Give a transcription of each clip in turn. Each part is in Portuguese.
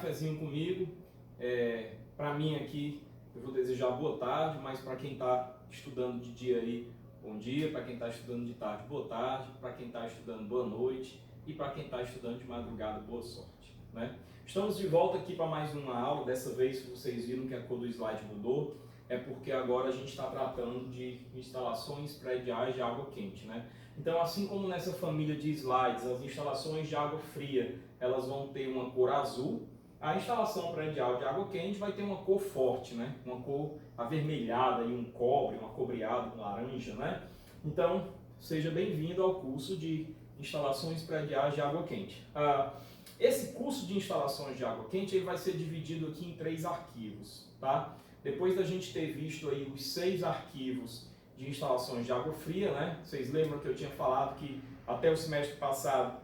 cafezinho comigo. Para mim aqui, eu vou desejar boa tarde, mas para quem está estudando de dia aí, bom dia. Para quem está estudando de tarde, boa tarde. Para quem está estudando, boa noite. E para quem está estudando de madrugada, boa sorte, né? Estamos de volta aqui para mais uma aula. Dessa vez, se vocês viram que a cor do slide mudou, é porque agora a gente está tratando de instalações prediais de água quente, né? Então, assim como nessa família de slides, as instalações de água fria, elas vão ter uma cor azul, a instalação predial de água quente vai ter uma cor forte, né? Uma cor avermelhada, e um cobre, uma cobreada, um laranja, né? Então, seja bem-vindo ao curso de instalações prediais de água quente. Esse curso de instalações de água quente ele vai ser dividido aqui em 3 arquivos, tá? Depois da gente ter visto aí os 6 arquivos de instalações de água fria, né? Vocês lembram que eu tinha falado que até o semestre passado,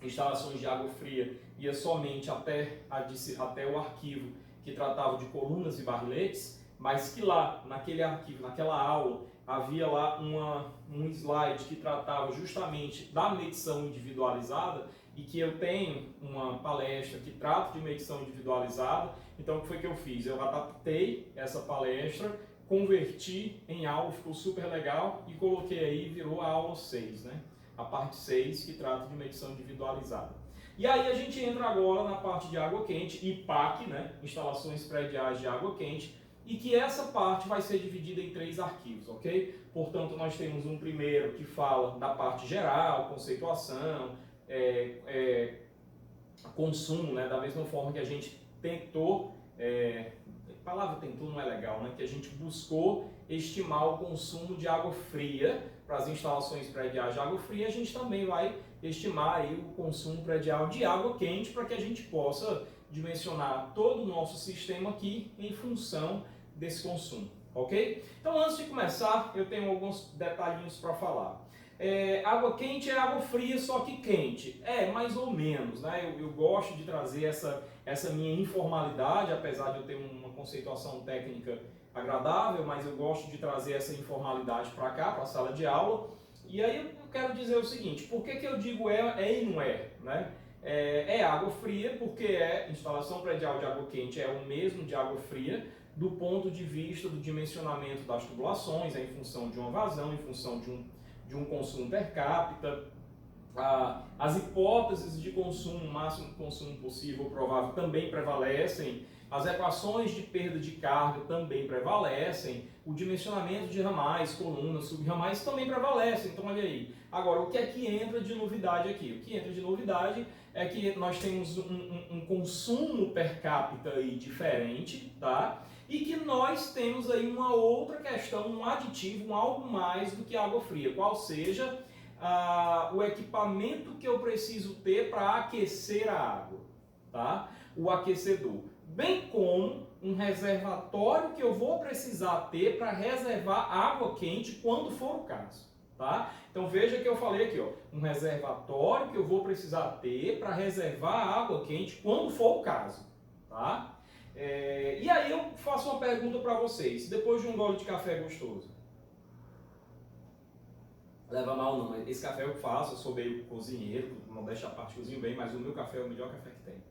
instalações de água fria ia somente até o arquivo que tratava de colunas e barriletes, mas que lá, naquele arquivo, naquela aula, havia lá um slide que tratava justamente da medição individualizada e que eu tenho uma palestra que trata de medição individualizada. Então, o que foi que eu fiz? Eu adaptei essa palestra, converti em aula, ficou super legal e coloquei aí, virou a aula 6, né? A parte 6 que trata de medição individualizada. E aí a gente entra agora na parte de água quente, IPAQ, né? Instalações prediais de água quente, e que essa parte vai ser dividida em 3 arquivos, ok? Portanto, nós temos um primeiro que fala da parte geral, conceituação, consumo, né? Da mesma forma que a gente tentou, a palavra tentou não é legal, né? Que a gente buscou estimar o consumo de água fria para as instalações prediais de água fria, a gente também vai estimar aí o consumo predial de água quente para que a gente possa dimensionar todo o nosso sistema aqui em função desse consumo, ok? Então, antes de começar, eu tenho alguns detalhinhos para falar. Água quente é água fria, só que quente. Mais ou menos, né? Eu gosto de trazer essa minha informalidade, apesar de eu ter uma conceituação técnica agradável, mas eu gosto de trazer essa informalidade para cá, para a sala de aula. E aí eu quero dizer o seguinte, por que eu digo e não é, né? É água fria, porque instalação predial de água quente é o mesmo de água fria, do ponto de vista do dimensionamento das tubulações, em função de uma vazão, em função de um consumo per capita. As hipóteses de consumo, máximo de consumo possível ou provável, também prevalecem. As equações de perda de carga também prevalecem. O dimensionamento de ramais, colunas, subramais também prevalecem. Então, olha aí. Agora, o que é que entra de novidade aqui? O que entra de novidade é que nós temos um consumo per capita aí diferente, tá? E que nós temos aí uma outra questão, um aditivo, um algo mais do que água fria, qual seja o equipamento que eu preciso ter para aquecer a água, tá? O aquecedor. Bem como um reservatório que eu vou precisar ter para reservar água quente quando for o caso, tá? Então veja que eu falei aqui, ó, um reservatório que eu vou precisar ter para reservar água quente quando for o caso, tá? E aí eu faço uma pergunta para vocês, depois de um gole de café gostoso, leva mal não, esse café eu faço, eu sou meio cozinheiro, não deixa a parte cozinho bem, mas o meu café é o melhor café que tem.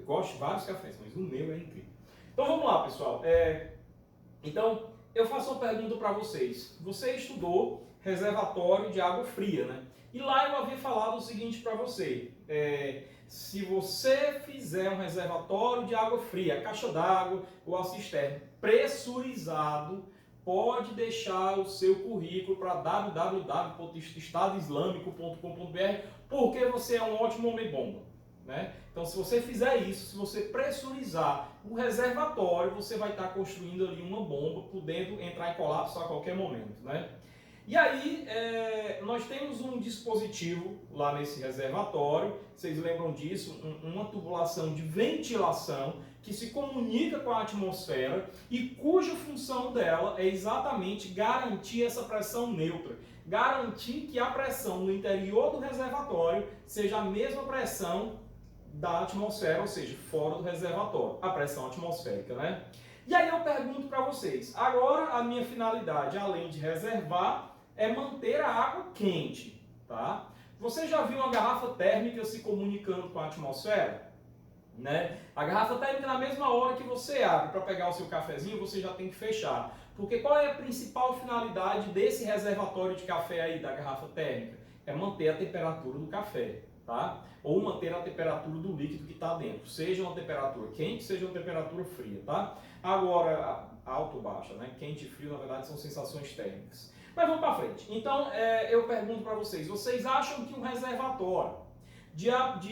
Gosto de vários cafés, mas o meu é incrível. Então vamos lá, pessoal. Então eu faço uma pergunta para vocês. Você estudou reservatório de água fria, né? E lá eu havia falado o seguinte para você. Se você fizer um reservatório de água fria, a caixa d'água ou a cisterna pressurizado, pode deixar o seu currículo para www.estadoislamico.com.br, porque você é um ótimo homem-bomba, né? Então, se você fizer isso, se você pressurizar o reservatório, você vai estar construindo ali uma bomba, podendo entrar em colapso a qualquer momento, né? E aí, nós temos um dispositivo lá nesse reservatório, vocês lembram disso? Uma tubulação de ventilação que se comunica com a atmosfera e cuja função dela é exatamente garantir essa pressão neutra. Garantir que a pressão no interior do reservatório seja a mesma pressão da atmosfera, ou seja, fora do reservatório, a pressão atmosférica, né? E aí eu pergunto para vocês, agora a minha finalidade, além de reservar, é manter a água quente, tá? Você já viu uma garrafa térmica se comunicando com a atmosfera? né? A garrafa térmica, na mesma hora que você abre para pegar o seu cafezinho, você já tem que fechar. Porque qual é a principal finalidade desse reservatório de café aí, da garrafa térmica? É manter a temperatura do café, tá? Ou manter a temperatura do líquido que está dentro, seja uma temperatura quente, seja uma temperatura fria, tá? Agora, alta ou baixa, né? Quente e frio, na verdade, são sensações térmicas. Mas vamos para frente. Então, eu pergunto para vocês, vocês acham que um reservatório de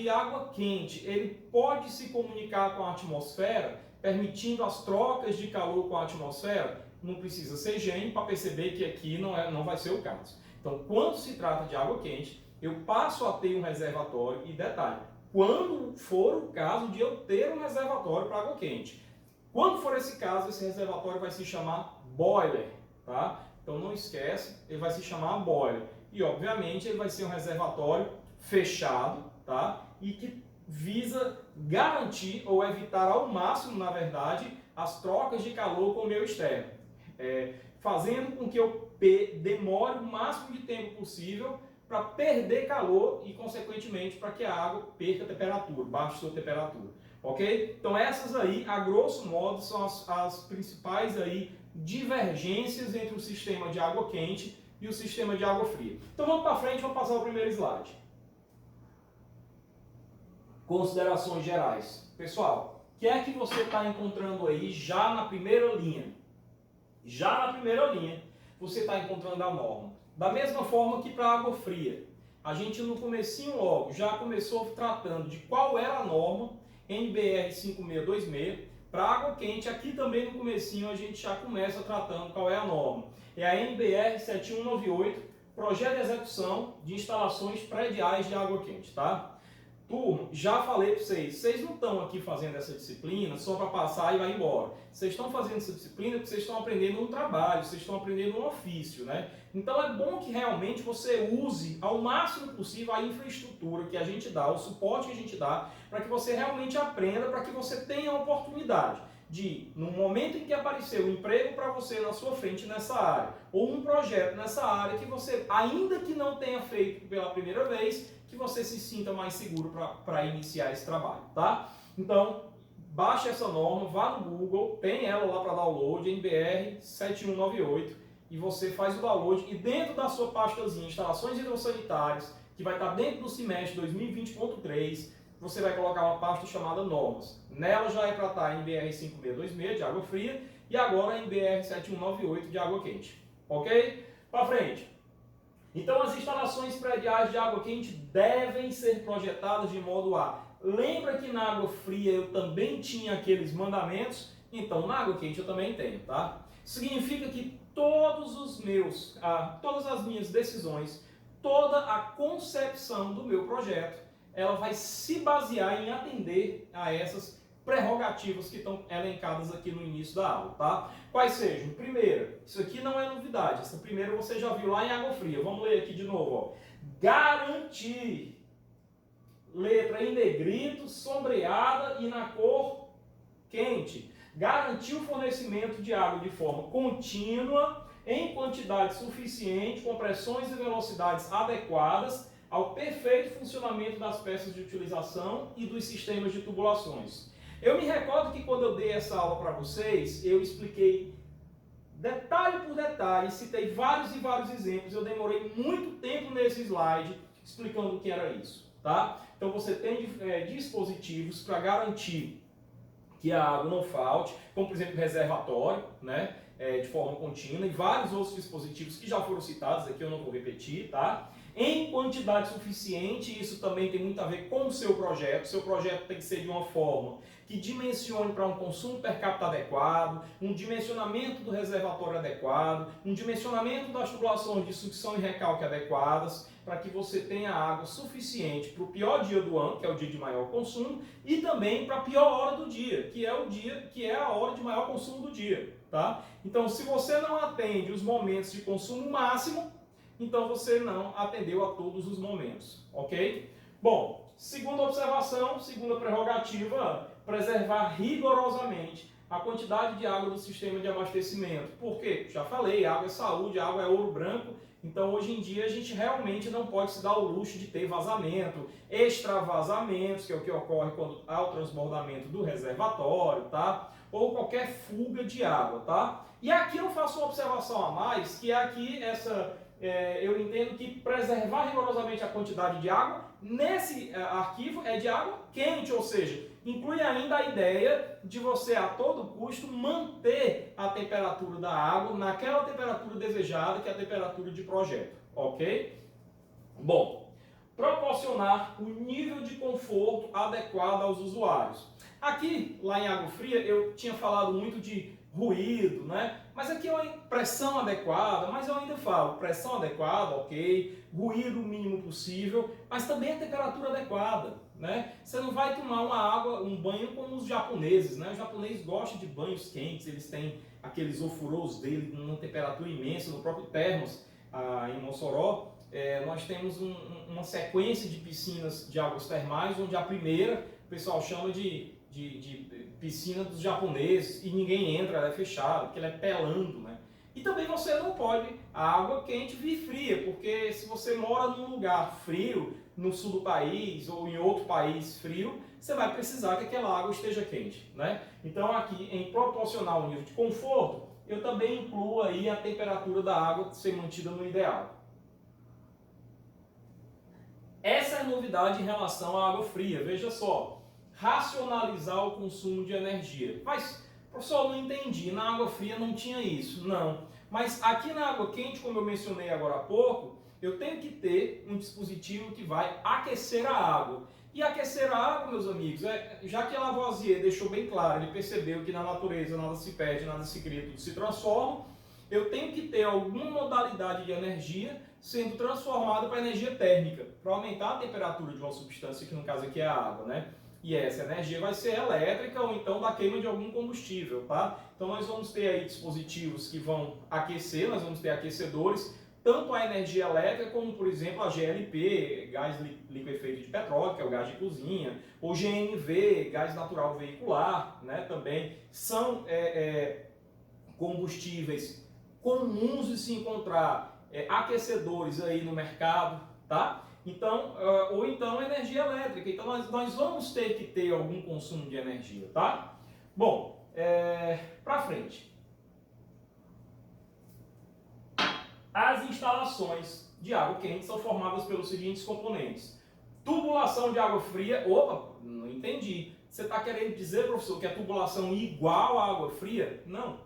água quente, ele pode se comunicar com a atmosfera, permitindo as trocas de calor com a atmosfera? Não precisa ser gênio para perceber que aqui não vai ser o caso. Então, quando se trata de água quente, eu passo a ter um reservatório e detalhe, quando for o caso de eu ter um reservatório para água quente. Quando for esse caso, esse reservatório vai se chamar boiler, tá? Então não esquece, ele vai se chamar boiler. E obviamente ele vai ser um reservatório fechado, tá? E que visa garantir ou evitar ao máximo, na verdade, as trocas de calor com o meu externo. Fazendo com que eu demore o máximo de tempo possível para perder calor e, consequentemente, para que a água perca temperatura, baixe sua temperatura. Ok? Então essas aí, a grosso modo, são as principais aí divergências entre o sistema de água quente e o sistema de água fria. Então vamos para frente, vamos passar o primeiro slide. Considerações gerais. Pessoal, o que é que você está encontrando aí já na primeira linha? Já na primeira linha, você está encontrando a norma. Da mesma forma que para a água fria. A gente no comecinho logo já começou tratando de qual era a norma, NBR 5626. Para água quente, aqui também no comecinho a gente já começa tratando qual é a norma. É a NBR 7198, Projeto de Execução de Instalações Prediais de Água Quente, tá? Turma, já falei para vocês não estão aqui fazendo essa disciplina só para passar e vai embora. Vocês estão fazendo essa disciplina porque vocês estão aprendendo um trabalho, vocês estão aprendendo um ofício, né? Então é bom que realmente você use ao máximo possível a infraestrutura que a gente dá, o suporte que a gente dá, para que você realmente aprenda, para que você tenha a oportunidade de, no momento em que aparecer um emprego para você na sua frente nessa área, ou um projeto nessa área que você, ainda que não tenha feito pela primeira vez, que você se sinta mais seguro para iniciar esse trabalho, tá? Então, baixe essa norma, vá no Google, tem ela lá para download, NBR 7198, e você faz o download, e dentro da sua pastazinha, instalações hidrossanitárias, que vai estar dentro do semestre 2020.3, você vai colocar uma pasta chamada normas. Nela já é para estar a NBR 5626 de água fria, e agora a NBR 7198 de água quente, ok? Para frente. Então as instalações prediais de água quente devem ser projetadas de modo a... Lembra que na água fria eu também tinha aqueles mandamentos? Então na água quente eu também tenho, tá? Significa que todas as minhas decisões, toda a concepção do meu projeto, ela vai se basear em atender a essas prerrogativas que estão elencadas aqui no início da aula, tá? Quais sejam? Primeira, isso aqui não é novidade, essa primeira você já viu lá em água fria. Vamos ler aqui de novo, ó. Garantir, letra em negrito, sombreada e na cor quente. Garantir o fornecimento de água de forma contínua, em quantidade suficiente, com pressões e velocidades adequadas, ao perfeito funcionamento das peças de utilização e dos sistemas de tubulações. Eu me recordo que quando eu dei essa aula para vocês, eu expliquei detalhe por detalhe, citei vários e vários exemplos, eu demorei muito tempo nesse slide explicando o que era isso, tá? Então você tem dispositivos para garantir que a água não falte, como por exemplo reservatório, né? De forma contínua, e vários outros dispositivos que já foram citados aqui, eu não vou repetir, tá? Em quantidade suficiente, isso também tem muito a ver com o seu projeto. O seu projeto tem que ser de uma forma que dimensione para um consumo per capita adequado, um dimensionamento do reservatório adequado, um dimensionamento das tubulações de sucção e recalque adequadas, para que você tenha água suficiente para o pior dia do ano, que é o dia de maior consumo, e também para a pior hora do dia, que é a hora de maior consumo do dia, tá? Então, se você não atende os momentos de consumo máximo, então você não atendeu a todos os momentos, ok? Bom, segunda observação, segunda prerrogativa, preservar rigorosamente a quantidade de água do sistema de abastecimento. Por quê? Já falei, água é saúde, água é ouro branco. Então, hoje em dia, a gente realmente não pode se dar o luxo de ter vazamento, extravasamentos, que é o que ocorre quando há o transbordamento do reservatório, tá? Ou qualquer fuga de água, tá? E aqui eu faço uma observação a mais, que é aqui eu entendo que preservar rigorosamente a quantidade de água, nesse arquivo, é de água quente, ou seja, inclui ainda a ideia de você, a todo custo, manter a temperatura da água naquela temperatura desejada, que é a temperatura de projeto, ok? Bom, proporcionar o nível de conforto adequado aos usuários. Aqui, lá em água fria, eu tinha falado muito de ruído, né? Mas aqui é uma pressão adequada, mas eu ainda falo pressão adequada, ok, ruído o mínimo possível, mas também a temperatura adequada, né? Você não vai tomar uma água, um banho como os japoneses, né? Os japoneses gostam de banhos quentes, eles têm aqueles ofurôs dele numa temperatura imensa, no próprio Termos, em Mossoró, nós temos uma sequência de piscinas de águas termais, onde a primeira o pessoal chama de piscina dos japoneses e ninguém entra, ela é fechada, porque ela é pelando, né? E também você não pode a água quente vir fria, porque se você mora num lugar frio, no sul do país ou em outro país frio, você vai precisar que aquela água esteja quente, né? Então aqui, em proporcionar um nível de conforto, eu também incluo aí a temperatura da água ser mantida no ideal. Essa é a novidade em relação à água fria, veja só. Racionalizar o consumo de energia. Mas, professor, eu não entendi, na água fria não tinha isso. Não. Mas aqui na água quente, como eu mencionei agora há pouco, eu tenho que ter um dispositivo que vai aquecer a água. E aquecer a água, meus amigos, já que Lavoisier deixou bem claro, ele percebeu que na natureza nada se perde, nada se cria, tudo se transforma, eu tenho que ter alguma modalidade de energia sendo transformada para energia térmica, para aumentar a temperatura de uma substância, que no caso aqui é a água, né? E essa energia vai ser elétrica ou então da queima de algum combustível, tá? Então nós vamos ter aí dispositivos que vão aquecer, nós vamos ter aquecedores, tanto a energia elétrica como, por exemplo, a GLP, gás liquefeito de petróleo, que é o gás de cozinha, ou GNV, gás natural veicular, né? Também são combustíveis comuns de se encontrar aquecedores aí no mercado, tá? Então, ou então energia elétrica. Então nós vamos ter que ter algum consumo de energia, tá? Bom, para frente. As instalações de água quente são formadas pelos seguintes componentes. Tubulação de água fria. Opa, não entendi. Você está querendo dizer, professor, que a tubulação é igual à água fria? Não.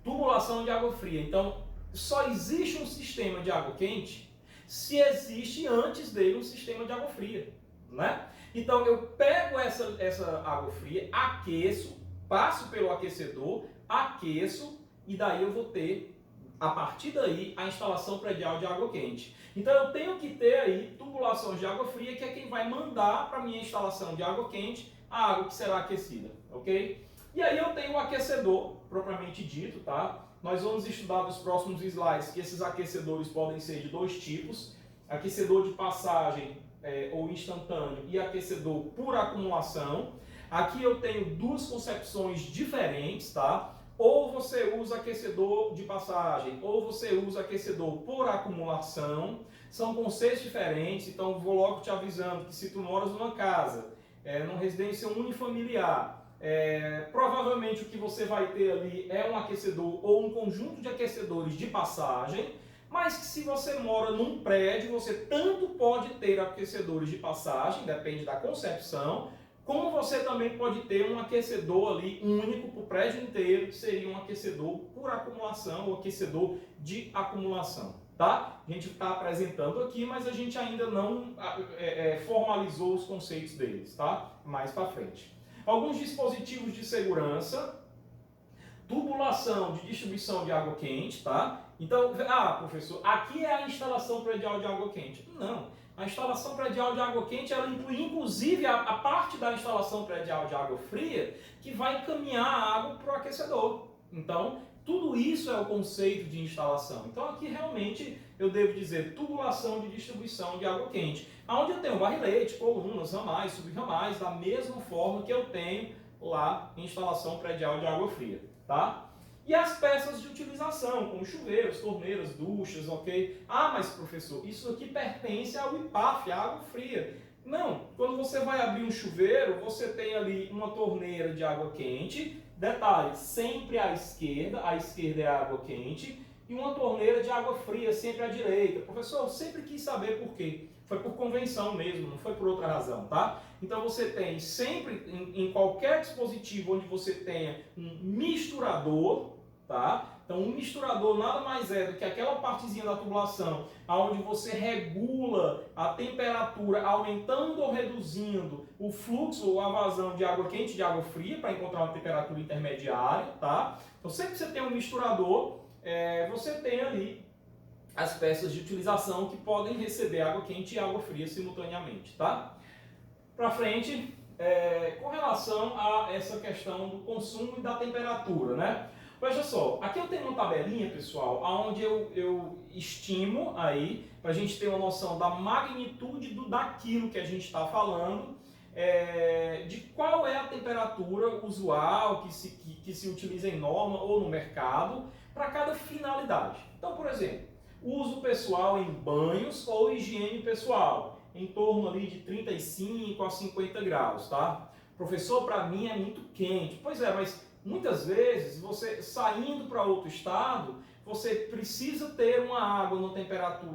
Tubulação de água fria. Então, só existe um sistema de água quente se existe antes dele um sistema de água fria, né? Então eu pego essa água fria, aqueço, passo pelo aquecedor, aqueço e daí eu vou ter, a partir daí, a instalação predial de água quente. Então eu tenho que ter aí tubulações de água fria, que é quem vai mandar para a minha instalação de água quente a água que será aquecida, ok? E aí eu tenho o aquecedor, propriamente dito, tá? Nós vamos estudar nos próximos slides que esses aquecedores podem ser de dois tipos, aquecedor de passagem ou instantâneo e aquecedor por acumulação. Aqui eu tenho duas concepções diferentes, tá? Ou você usa aquecedor de passagem, ou você usa aquecedor por acumulação. São conceitos diferentes, então vou logo te avisando que se tu moras numa casa, numa residência unifamiliar, provavelmente o que você vai ter ali é um aquecedor ou um conjunto de aquecedores de passagem, mas que se você mora num prédio, você tanto pode ter aquecedores de passagem, depende da concepção, como você também pode ter um aquecedor ali único para o prédio inteiro, que seria um aquecedor por acumulação ou aquecedor de acumulação. Tá? A gente está apresentando aqui, mas a gente ainda não formalizou os conceitos deles, tá? Mais para frente. Alguns dispositivos de segurança, tubulação de distribuição de água quente, tá? Então, professor, aqui é a instalação predial de água quente. Não, a instalação predial de água quente, ela inclui inclusive a parte da instalação predial de água fria, que vai encaminhar a água para o aquecedor. Então, tudo isso é o conceito de instalação. Então, aqui realmente eu devo dizer tubulação de distribuição de água quente, onde eu tenho barrilete, colunas, ramais, subramais, da mesma forma que eu tenho lá em instalação predial de água fria, tá? E as peças de utilização, como chuveiros, torneiras, duchas, ok? Ah, mas professor, isso aqui pertence ao IPAF, à água fria. Não, quando você vai abrir um chuveiro, você tem ali uma torneira de água quente, detalhe, sempre à esquerda é água quente, e uma torneira de água fria, sempre à direita. Professor, eu sempre quis saber por quê. Foi por convenção mesmo, não foi por outra razão, tá? Então você tem sempre, em qualquer dispositivo onde você tenha um misturador, tá? Então um misturador nada mais é do que aquela partezinha da tubulação onde você regula a temperatura aumentando ou reduzindo o fluxo ou a vazão de água quente e de água fria para encontrar uma temperatura intermediária, tá? Então sempre que você tem um misturador, você tem ali as peças de utilização que podem receber água quente e água fria simultaneamente, tá? Para frente, com relação a essa questão do consumo e da temperatura, né? Veja só, aqui eu tenho uma tabelinha, pessoal, onde eu estimo aí, para a gente ter uma noção da magnitude daquilo que a gente está falando, de qual é a temperatura usual que se utiliza em norma ou no mercado para cada finalidade. Então, por exemplo, uso pessoal em banhos ou higiene pessoal, em torno ali de 35 a 50 graus, tá? Professor, para mim é muito quente. Pois é, mas muitas vezes, você saindo para outro estado, você precisa ter uma água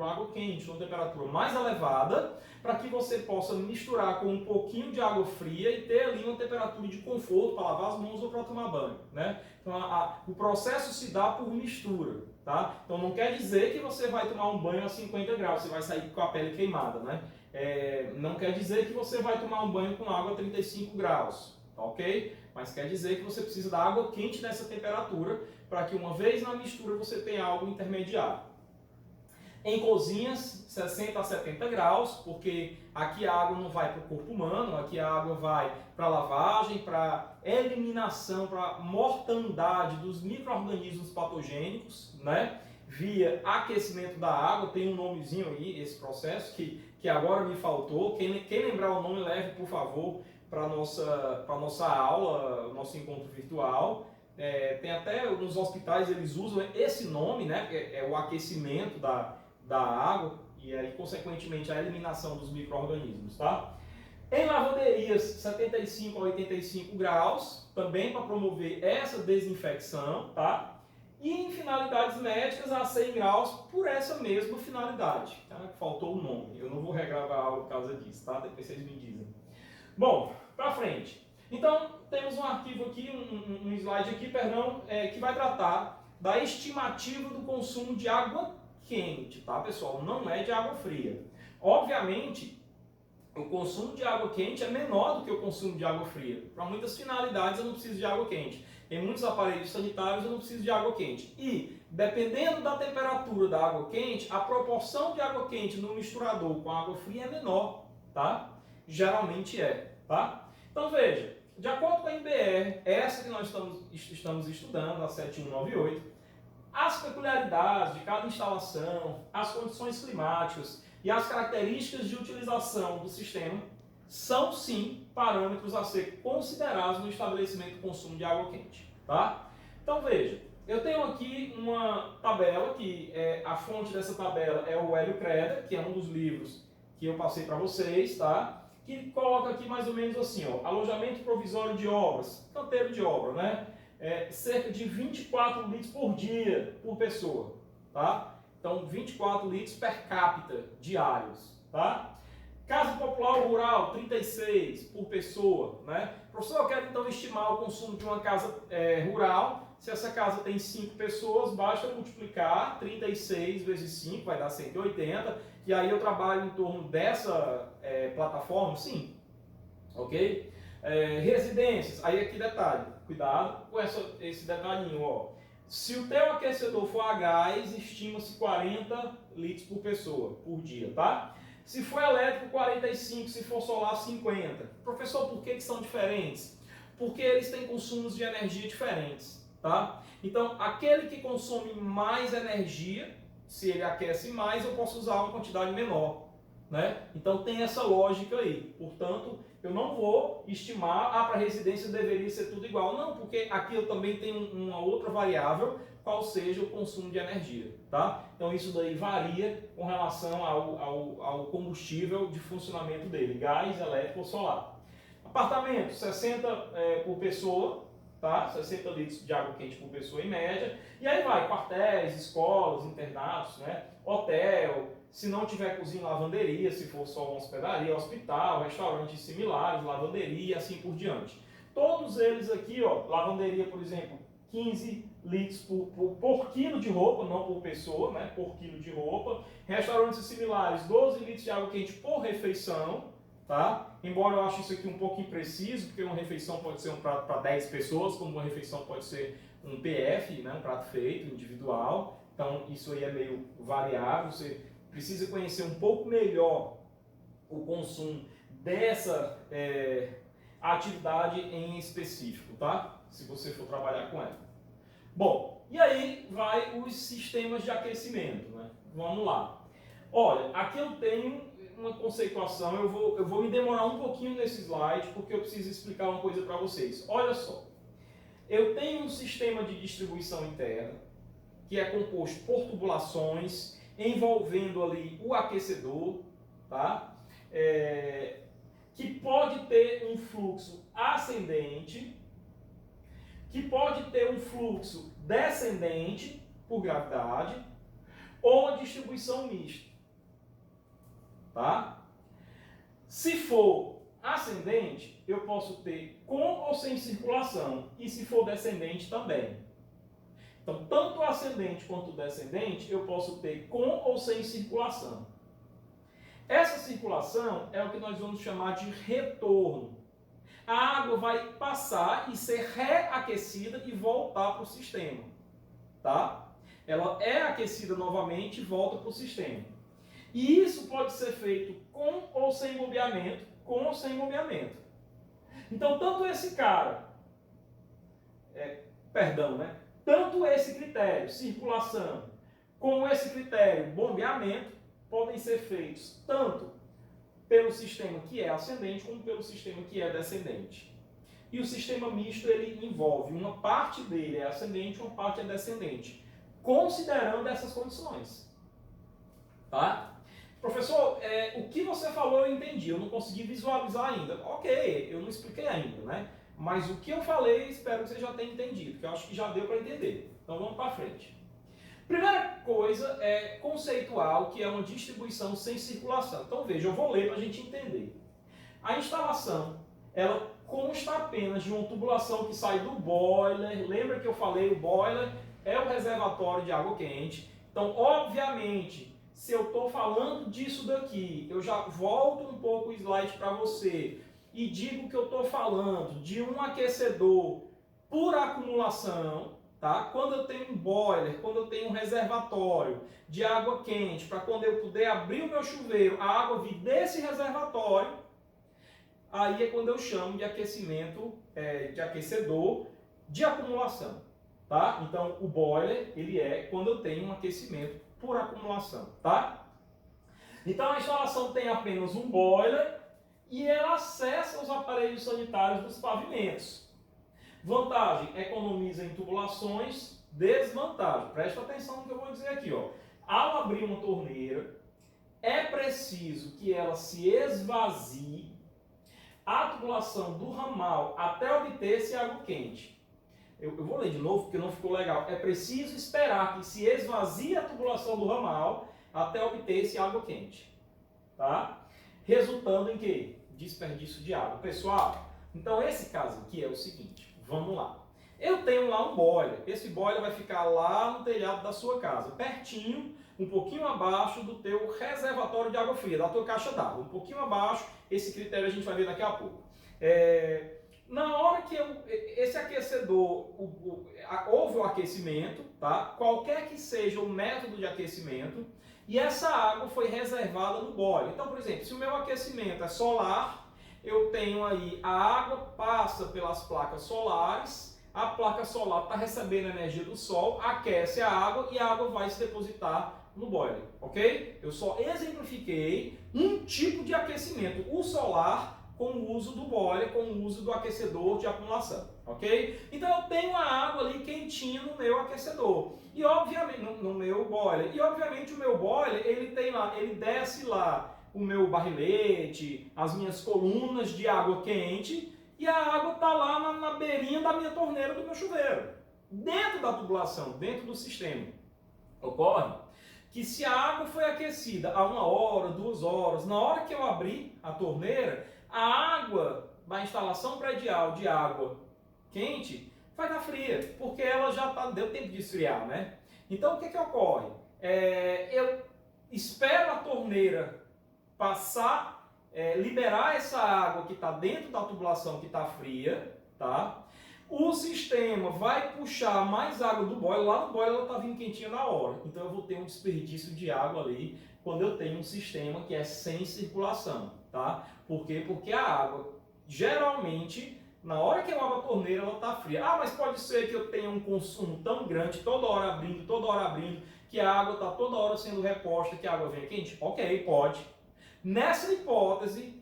água quente, numa temperatura mais elevada, para que você possa misturar com um pouquinho de água fria e ter ali uma temperatura de conforto para lavar as mãos ou para tomar banho, né? Então, o processo se dá por mistura, tá? Então, não quer dizer que você vai tomar um banho a 50 graus, você vai sair com a pele queimada, né? Não quer dizer que você vai tomar um banho com água a 35 graus, tá ok? Mas quer dizer que você precisa da água quente nessa temperatura para que uma vez na mistura você tenha algo intermediário. Em cozinhas, 60 a 70 graus, porque aqui a água não vai para o corpo humano, aqui a água vai para lavagem, para eliminação, para mortandade dos micro-organismos patogênicos, né? Via aquecimento da água, tem um nomezinho aí, esse processo, que agora me faltou. Quem lembrar o nome, leve, por favor, para a nossa aula, nosso encontro virtual. Tem até nos hospitais, eles usam esse nome, né? É o aquecimento da água e aí, consequentemente, a eliminação dos micro-organismos, tá? Em lavanderias, 75 a 85 graus, também para promover essa desinfecção, tá? E em finalidades médicas, a 100 graus, por essa mesma finalidade, tá? Faltou o nome, eu não vou regravar a aula por causa disso, tá? Depois vocês me dizem. Bom, para frente. Então, temos um arquivo aqui, um slide aqui, perdão, que vai tratar da estimativa do consumo de água quente, tá, pessoal? Não é de água fria. Obviamente, o consumo de água quente é menor do que o consumo de água fria. Para muitas finalidades eu não preciso de água quente. Em muitos aparelhos sanitários eu não preciso de água quente. E, dependendo da temperatura da água quente, a proporção de água quente no misturador com água fria é menor, tá? Geralmente tá? Então veja, de acordo com a NBR, essa que nós estamos estudando, a 7198, as peculiaridades de cada instalação, as condições climáticas e as características de utilização do sistema são sim parâmetros a ser considerados no estabelecimento do consumo de água quente, tá? Então veja, eu tenho aqui uma tabela que a fonte dessa tabela é o Hélio Creda, que é um dos livros que eu passei para vocês, tá? Que coloca aqui mais ou menos assim, ó, alojamento provisório de obras, canteiro de obra, né? Cerca de 24 litros por dia por pessoa, tá? Então 24 litros per capita diários, tá? Casa popular ou rural, 36 por pessoa, né? Professor, eu quero então estimar o consumo de uma casa rural. Se essa casa tem 5 pessoas, basta multiplicar 36 vezes 5, vai dar 180. E aí eu trabalho em torno dessa plataforma, sim, ok? Residências, aí aqui detalhe, cuidado com esse detalhinho, ó. Se o teu aquecedor for a gás, estima-se 40 litros por pessoa, por dia, tá? Se for elétrico, 45, se for solar, 50. Professor, por que são diferentes? Porque eles têm consumos de energia diferentes, tá? Então, aquele que consome mais energia, se ele aquece mais, eu posso usar uma quantidade menor, né? Então tem essa lógica aí. Portanto, Eu não vou estimar, para residência deveria ser tudo igual. Não, porque aqui eu também tenho uma outra variável, qual seja o consumo de energia, tá? Então isso daí varia com relação ao combustível de funcionamento dele, gás, elétrico ou solar. Apartamento, 60 por pessoa, tá? 60 litros de água quente por pessoa em média. E aí vai, quartéis, escolas, internatos, né? Hotel, se não tiver cozinha e lavanderia, se for só uma hospedaria, hospital, restaurantes similares, lavanderia e assim por diante. Todos eles aqui, ó, lavanderia, por exemplo, 15 litros por quilo de roupa, não por pessoa, né? Por quilo de roupa. Restaurantes similares, 12 litros de água quente por refeição, tá? Embora eu ache isso aqui um pouco impreciso, porque uma refeição pode ser um prato para 10 pessoas, como uma refeição pode ser um PF, né? Um prato feito, individual. Então isso aí é meio variável, você precisa conhecer um pouco melhor o consumo dessa atividade em específico, tá? Se você for trabalhar com ela. Bom, e aí vai os sistemas de aquecimento, né? Vamos lá. Olha, aqui eu tenho uma conceituação, eu vou me demorar um pouquinho nesse slide, porque eu preciso explicar uma coisa para vocês. Olha só, eu tenho um sistema de distribuição interna, que é composto por tubulações, envolvendo ali o aquecedor, tá? Que pode ter um fluxo ascendente, que pode ter um fluxo descendente por gravidade, ou uma distribuição mista, tá? Se for ascendente, eu posso ter com ou sem circulação, e se for descendente também. Então, tanto ascendente quanto descendente, eu posso ter com ou sem circulação. Essa circulação é o que nós vamos chamar de retorno. A água vai passar e ser reaquecida e voltar para o sistema, tá? Ela é aquecida novamente e volta para o sistema. E isso pode ser feito com ou sem bombeamento, com ou sem bombeamento. Então, tanto esse cara, tanto esse critério, circulação, como esse critério, bombeamento, podem ser feitos tanto pelo sistema que é ascendente, como pelo sistema que é descendente. E o sistema misto, ele envolve uma parte dele é ascendente, uma parte é descendente, considerando essas condições. Tá? Professor, o que você falou eu entendi, eu não consegui visualizar ainda. Ok, eu não expliquei ainda, né? Mas o que eu falei, espero que você já tenha entendido, porque eu acho que já deu para entender. Então vamos para frente. Primeira coisa é conceituar o que é uma distribuição sem circulação. Então veja, eu vou ler para a gente entender. A instalação, ela consta apenas de uma tubulação que sai do boiler. Lembra que eu falei, o boiler é o reservatório de água quente. Então, obviamente, se eu estou falando disso daqui, eu já volto um pouco o slide para você e digo que eu estou falando de um aquecedor por acumulação. Tá? Quando eu tenho um boiler, quando eu tenho um reservatório de água quente, para quando eu puder abrir o meu chuveiro, a água vir desse reservatório, aí é quando eu chamo de aquecimento, de aquecedor de acumulação. Tá? Então, o boiler, ele é quando eu tenho um aquecimento por acumulação. Tá? Então, a instalação tem apenas um boiler e ela acessa os aparelhos sanitários dos pavimentos. Vantagem, economiza em tubulações. Desvantagem, presta atenção no que eu vou dizer aqui. Ó. Ao abrir uma torneira, é preciso que ela se esvazie a tubulação do ramal até obter-se água quente. Eu vou ler de novo porque não ficou legal. É preciso esperar que se esvazie a tubulação do ramal até obter-se água quente. Tá? Resultando em quê? Desperdício de água. Pessoal, então esse caso aqui é o seguinte. Vamos lá. Eu tenho lá um boiler. Esse boiler vai ficar lá no telhado da sua casa, pertinho, um pouquinho abaixo do teu reservatório de água fria, da tua caixa d'água. Um pouquinho abaixo, esse critério a gente vai ver daqui a pouco. Na hora que esse aquecedor, houve o aquecimento, tá? Qualquer que seja o método de aquecimento, e essa água foi reservada no boiler. Então, por exemplo, se o meu aquecimento é solar, eu tenho aí, a água passa pelas placas solares, a placa solar está recebendo a energia do sol, aquece a água e a água vai se depositar no boiler, ok? Eu só exemplifiquei um tipo de aquecimento, o solar, com o uso do boiler, com o uso do aquecedor de acumulação, ok? Então eu tenho a água ali quentinha no meu aquecedor e obviamente no meu boiler, e obviamente o meu boiler ele tem lá, ele desce lá o meu barrilete, as minhas colunas de água quente e a água está lá na beirinha da minha torneira do meu chuveiro, dentro da tubulação, dentro do sistema. Ocorre que se a água foi aquecida a 1 hora, 2 horas, na hora que eu abrir a torneira, a água da instalação predial de água quente vai estar fria, porque ela já deu tempo de esfriar, né? Então o que ocorre? Eu espero a torneira passar, liberar essa água que está dentro da tubulação que está fria, tá? O sistema vai puxar mais água do boiler, lá no boiler ela está vindo quentinha na hora. Então eu vou ter um desperdício de água ali quando eu tenho um sistema que é sem circulação, tá? Por quê? Porque a água, geralmente, na hora que eu abro a torneira, ela está fria. Ah, mas pode ser que eu tenha um consumo tão grande, toda hora abrindo, que a água está toda hora sendo reposta, que a água vem quente? Ok, pode. Nessa hipótese,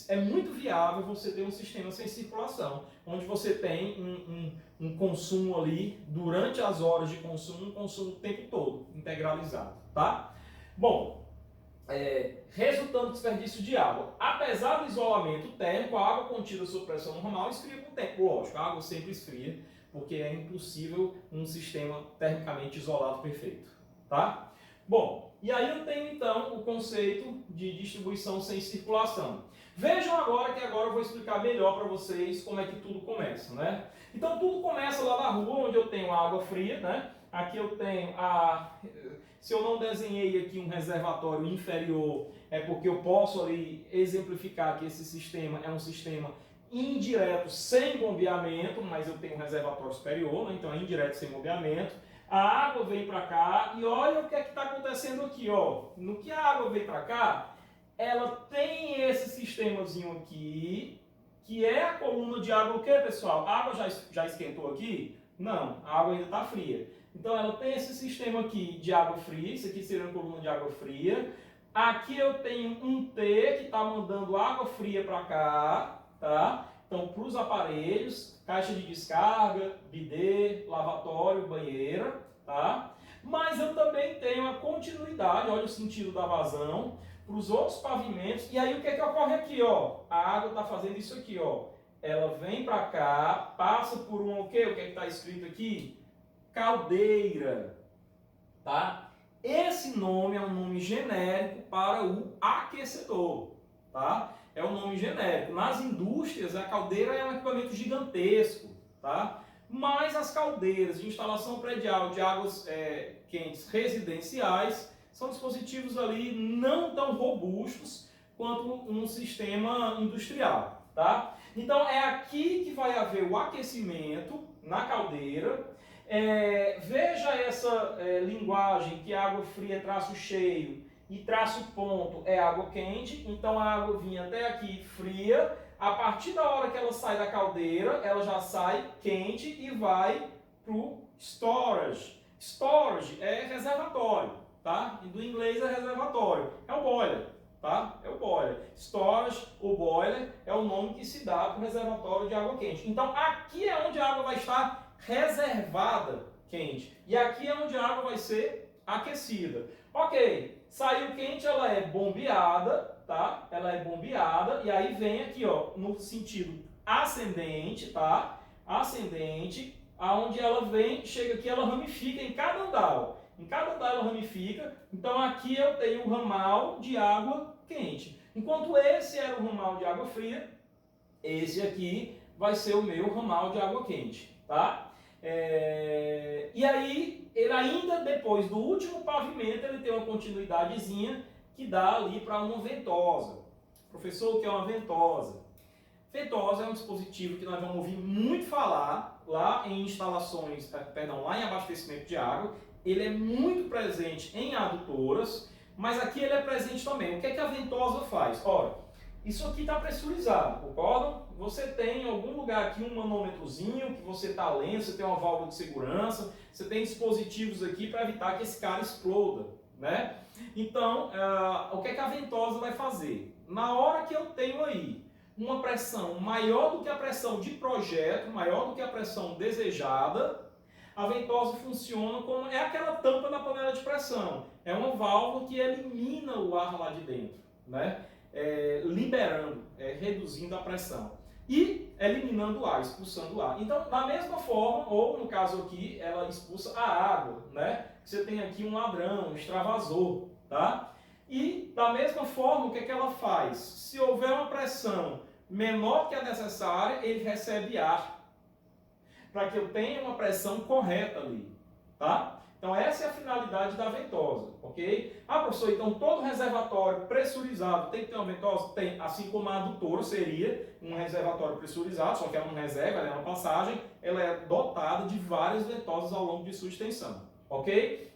é muito viável você ter um sistema sem circulação, onde você tem um consumo ali, durante as horas de consumo, um consumo o tempo todo, integralizado, tá? Bom, resultando do desperdício de água. Apesar do isolamento térmico, a água contida sob pressão normal esfria com o tempo. Lógico, a água sempre esfria, porque é impossível um sistema termicamente isolado perfeito, tá? Bom, e aí eu tenho então o conceito de distribuição sem circulação. Vejam agora que agora eu vou explicar melhor para vocês como é que tudo começa, né? Então tudo começa lá na rua, onde eu tenho a água fria, né? Aqui eu tenho se eu não desenhei aqui um reservatório inferior, é porque eu posso ali exemplificar que esse sistema é um sistema indireto sem bombeamento, mas eu tenho um reservatório superior, né? Então é indireto sem bombeamento. A água vem para cá e olha o que é que está acontecendo aqui, ó. No que a água vem para cá, ela tem esse sistemazinho aqui, que é a coluna de água. O que, pessoal? A água já esquentou aqui? Não, a água ainda está fria. Então ela tem esse sistema aqui de água fria, isso aqui seria uma coluna de água fria. Aqui eu tenho um T que está mandando água fria para cá, tá? Então, para os aparelhos, caixa de descarga, bidê, lavatório, banheira, tá? Mas eu também tenho a continuidade, olha o sentido da vazão, para os outros pavimentos. E aí o que é que ocorre aqui, ó? A água está fazendo isso aqui, ó. Ela vem para cá, passa por o que é que está escrito aqui? Caldeira, tá? Esse nome é um nome genérico para o aquecedor, tá? É um nome genérico. Nas indústrias, a caldeira é um equipamento gigantesco, tá? Mas as caldeiras de instalação predial de águas quentes residenciais são dispositivos ali não tão robustos quanto um sistema industrial, tá? Então é aqui que vai haver o aquecimento na caldeira. Veja essa linguagem que água fria é traço cheio e traço ponto é água quente, então a água vinha até aqui fria, a partir da hora que ela sai da caldeira, ela já sai quente e vai para o storage. Storage é reservatório, tá? E do inglês é reservatório, é o boiler, tá? É o boiler. Storage, o boiler, é o nome que se dá para o reservatório de água quente. Então aqui é onde a água vai estar reservada quente, e aqui é onde a água vai ser aquecida. Ok, saiu quente, ela é bombeada, tá? Ela é bombeada e aí vem aqui, ó, no sentido ascendente, tá? Ascendente, aonde ela vem, chega aqui, ela ramifica em cada andar, ó. Em cada andar ela ramifica. Então aqui eu tenho o ramal de água quente. Enquanto esse era o ramal de água fria, esse aqui vai ser o meu ramal de água quente, tá? E aí, ele ainda depois do último pavimento, ele tem uma continuidadezinha que dá ali para uma ventosa. Professor, o que é uma ventosa? Ventosa é um dispositivo que nós vamos ouvir muito falar lá em instalações, lá em abastecimento de água. Ele é muito presente em adutoras, mas aqui ele é presente também. O que é que a ventosa faz? Ora, isso aqui está pressurizado, concordam? Você tem em algum lugar aqui um manômetrozinho que você está lendo, você tem uma válvula de segurança, você tem dispositivos aqui para evitar que esse cara exploda, né? Então, o que é que a ventosa vai fazer? Na hora que eu tenho aí uma pressão maior do que a pressão de projeto, maior do que a pressão desejada, a ventosa funciona como é aquela tampa na panela de pressão. É uma válvula que elimina o ar lá de dentro, né? Liberando, reduzindo a pressão. E eliminando o ar, expulsando o ar. Então, da mesma forma, ou no caso aqui, ela expulsa a água, né? Você tem aqui um ladrão, um extravasor, tá? E da mesma forma, o que é que ela faz? Se houver uma pressão menor que a necessária, ele recebe ar, para que eu tenha uma pressão correta ali, tá? Então essa é a finalidade da ventosa, ok? Ah, professor, então todo reservatório pressurizado tem que ter uma ventosa? Tem, assim como a adutora seria um reservatório pressurizado, só que ela não reserva, ela é uma passagem, ela é dotada de várias ventosas ao longo de sua extensão, ok?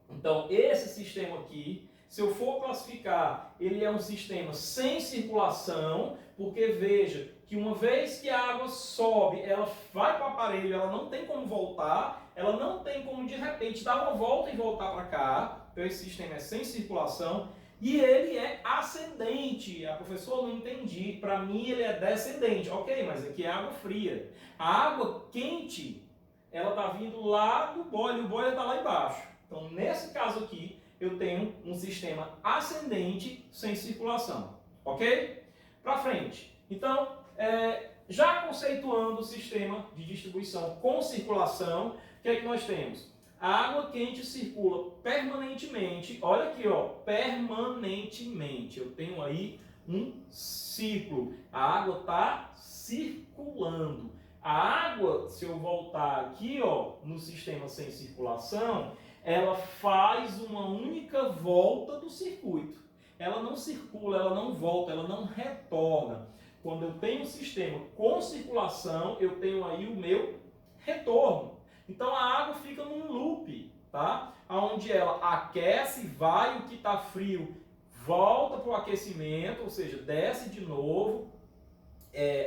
Então esse sistema aqui, se eu for classificar, ele é um sistema sem circulação, porque veja que uma vez que a água sobe, ela vai para o aparelho, ela não tem como voltar, ela não tem como de repente dar uma volta e voltar para cá. Então esse sistema é sem circulação e ele é ascendente. A professora, não entendi, para mim ele é descendente. Ok, mas aqui é água fria. A água quente, ela está vindo lá do boiler, o boiler está lá embaixo. Então nesse caso aqui, eu tenho um sistema ascendente sem circulação, ok? Para frente. Então, já conceituando o sistema de distribuição com circulação, o que é que nós temos? A água quente circula permanentemente, olha aqui, ó, permanentemente. Eu tenho aí um ciclo. A água está circulando. A água, se eu voltar aqui, ó, no sistema sem circulação, ela faz uma única volta do circuito. Ela não circula, ela não volta, ela não retorna. Quando eu tenho um sistema com circulação, eu tenho aí o meu retorno. Então a água fica num loop, tá? Onde ela aquece, vai, o que está frio volta para o aquecimento, ou seja, desce de novo,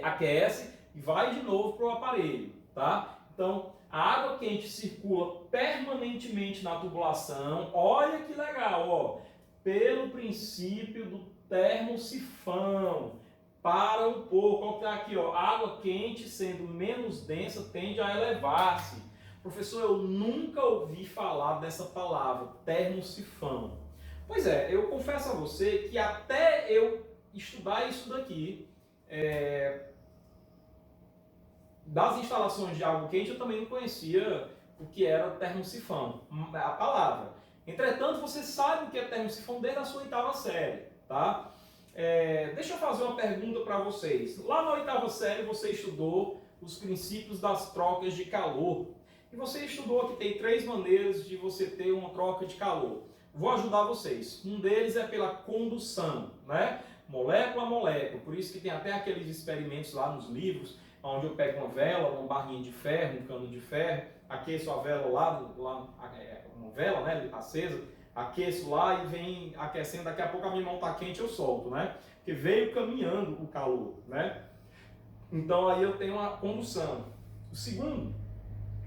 aquece e vai de novo para o aparelho, tá? Então a água quente circula permanentemente na tubulação. Olha que legal, ó, pelo princípio do termosifão. Para um pouco, olha que tá aqui, ó, água quente sendo menos densa tende a elevar-se. Professor, eu nunca ouvi falar dessa palavra, termosifão. Pois é, eu confesso a você que até eu estudar isso daqui, das instalações de água quente, eu também não conhecia o que era termosifão, a palavra. Entretanto, você sabe o que é termosifão desde a sua 8ª série, tá? Deixa eu fazer uma pergunta para vocês. Lá na 8ª série você estudou os princípios das trocas de calor. E você estudou que tem 3 maneiras de você ter uma troca de calor. Vou ajudar vocês. Um deles é pela condução, né? Molécula a molécula. Por isso que tem até aqueles experimentos lá nos livros, onde eu pego uma vela, uma barrinha de ferro, um cano de ferro, aqueço a vela lá uma vela, né, acesa, aqueço lá e vem aquecendo, daqui a pouco a minha mão está quente, eu solto, né? Porque veio caminhando o calor, né? Então aí eu tenho uma condução. O segundo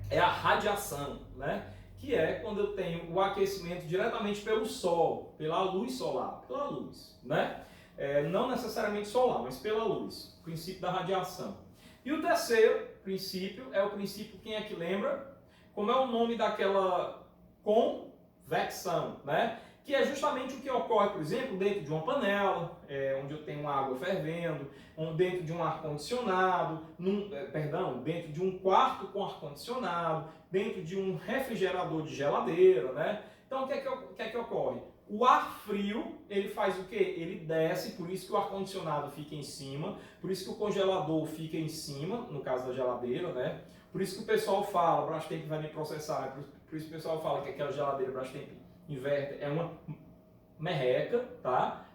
é a radiação, né? Que é quando eu tenho o aquecimento diretamente pelo sol, pela luz solar, pela luz, né? Não necessariamente solar, mas pela luz, o princípio da radiação. E o terceiro princípio é o princípio, quem é que lembra? Como é o nome daquela convecção, né? Que é justamente o que ocorre, por exemplo, dentro de uma panela, onde eu tenho água fervendo, dentro de um ar-condicionado, dentro de um quarto com ar-condicionado, dentro de um refrigerador de geladeira, né? Então, o que é que ocorre? O ar frio, ele faz o quê? Ele desce, por isso que o ar-condicionado fica em cima, por isso que o congelador fica em cima, no caso da geladeira, né? Por isso que o pessoal fala, Brastemp vai me processar, por isso que o pessoal fala que aquela geladeira Brastemp inverter é uma merreca, tá?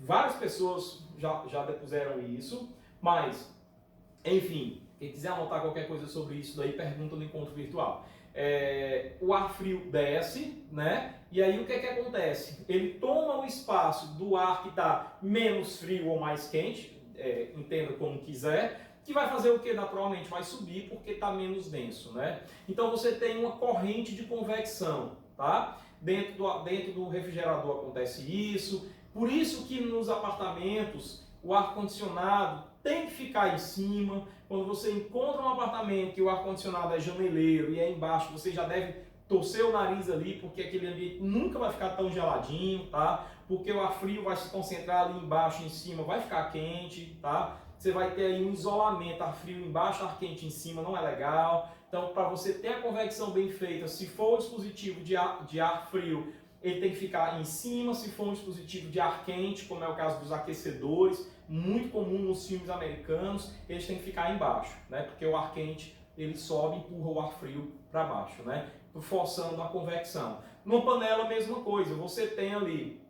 Várias pessoas já depuseram isso, mas, enfim, quem quiser anotar qualquer coisa sobre isso daí, pergunta no encontro virtual. O ar frio desce, né? E aí o que acontece? Ele toma o espaço do ar que está menos frio ou mais quente, entenda como quiser, que vai fazer o que? Naturalmente vai subir porque está menos denso, né? Então você tem uma corrente de convecção, tá? Dentro do refrigerador acontece isso, por isso que nos apartamentos o ar-condicionado tem que ficar em cima. Quando você encontra um apartamento que o ar-condicionado é janeleiro e é embaixo, você já deve torcer o nariz ali, porque aquele ambiente nunca vai ficar tão geladinho, tá? Porque o ar frio vai se concentrar ali embaixo e em cima, vai ficar quente, tá? Você vai ter aí um isolamento, ar frio embaixo, ar quente em cima, não é legal. Então, para você ter a convecção bem feita, se for um dispositivo de ar frio, ele tem que ficar em cima. Se for um dispositivo de ar quente, como é o caso dos aquecedores, muito comum nos filmes americanos, eles têm que ficar embaixo, né? Porque o ar quente ele sobe e empurra o ar frio para baixo, né? Forçando a convecção. Numa panela, a mesma coisa. Você tem ali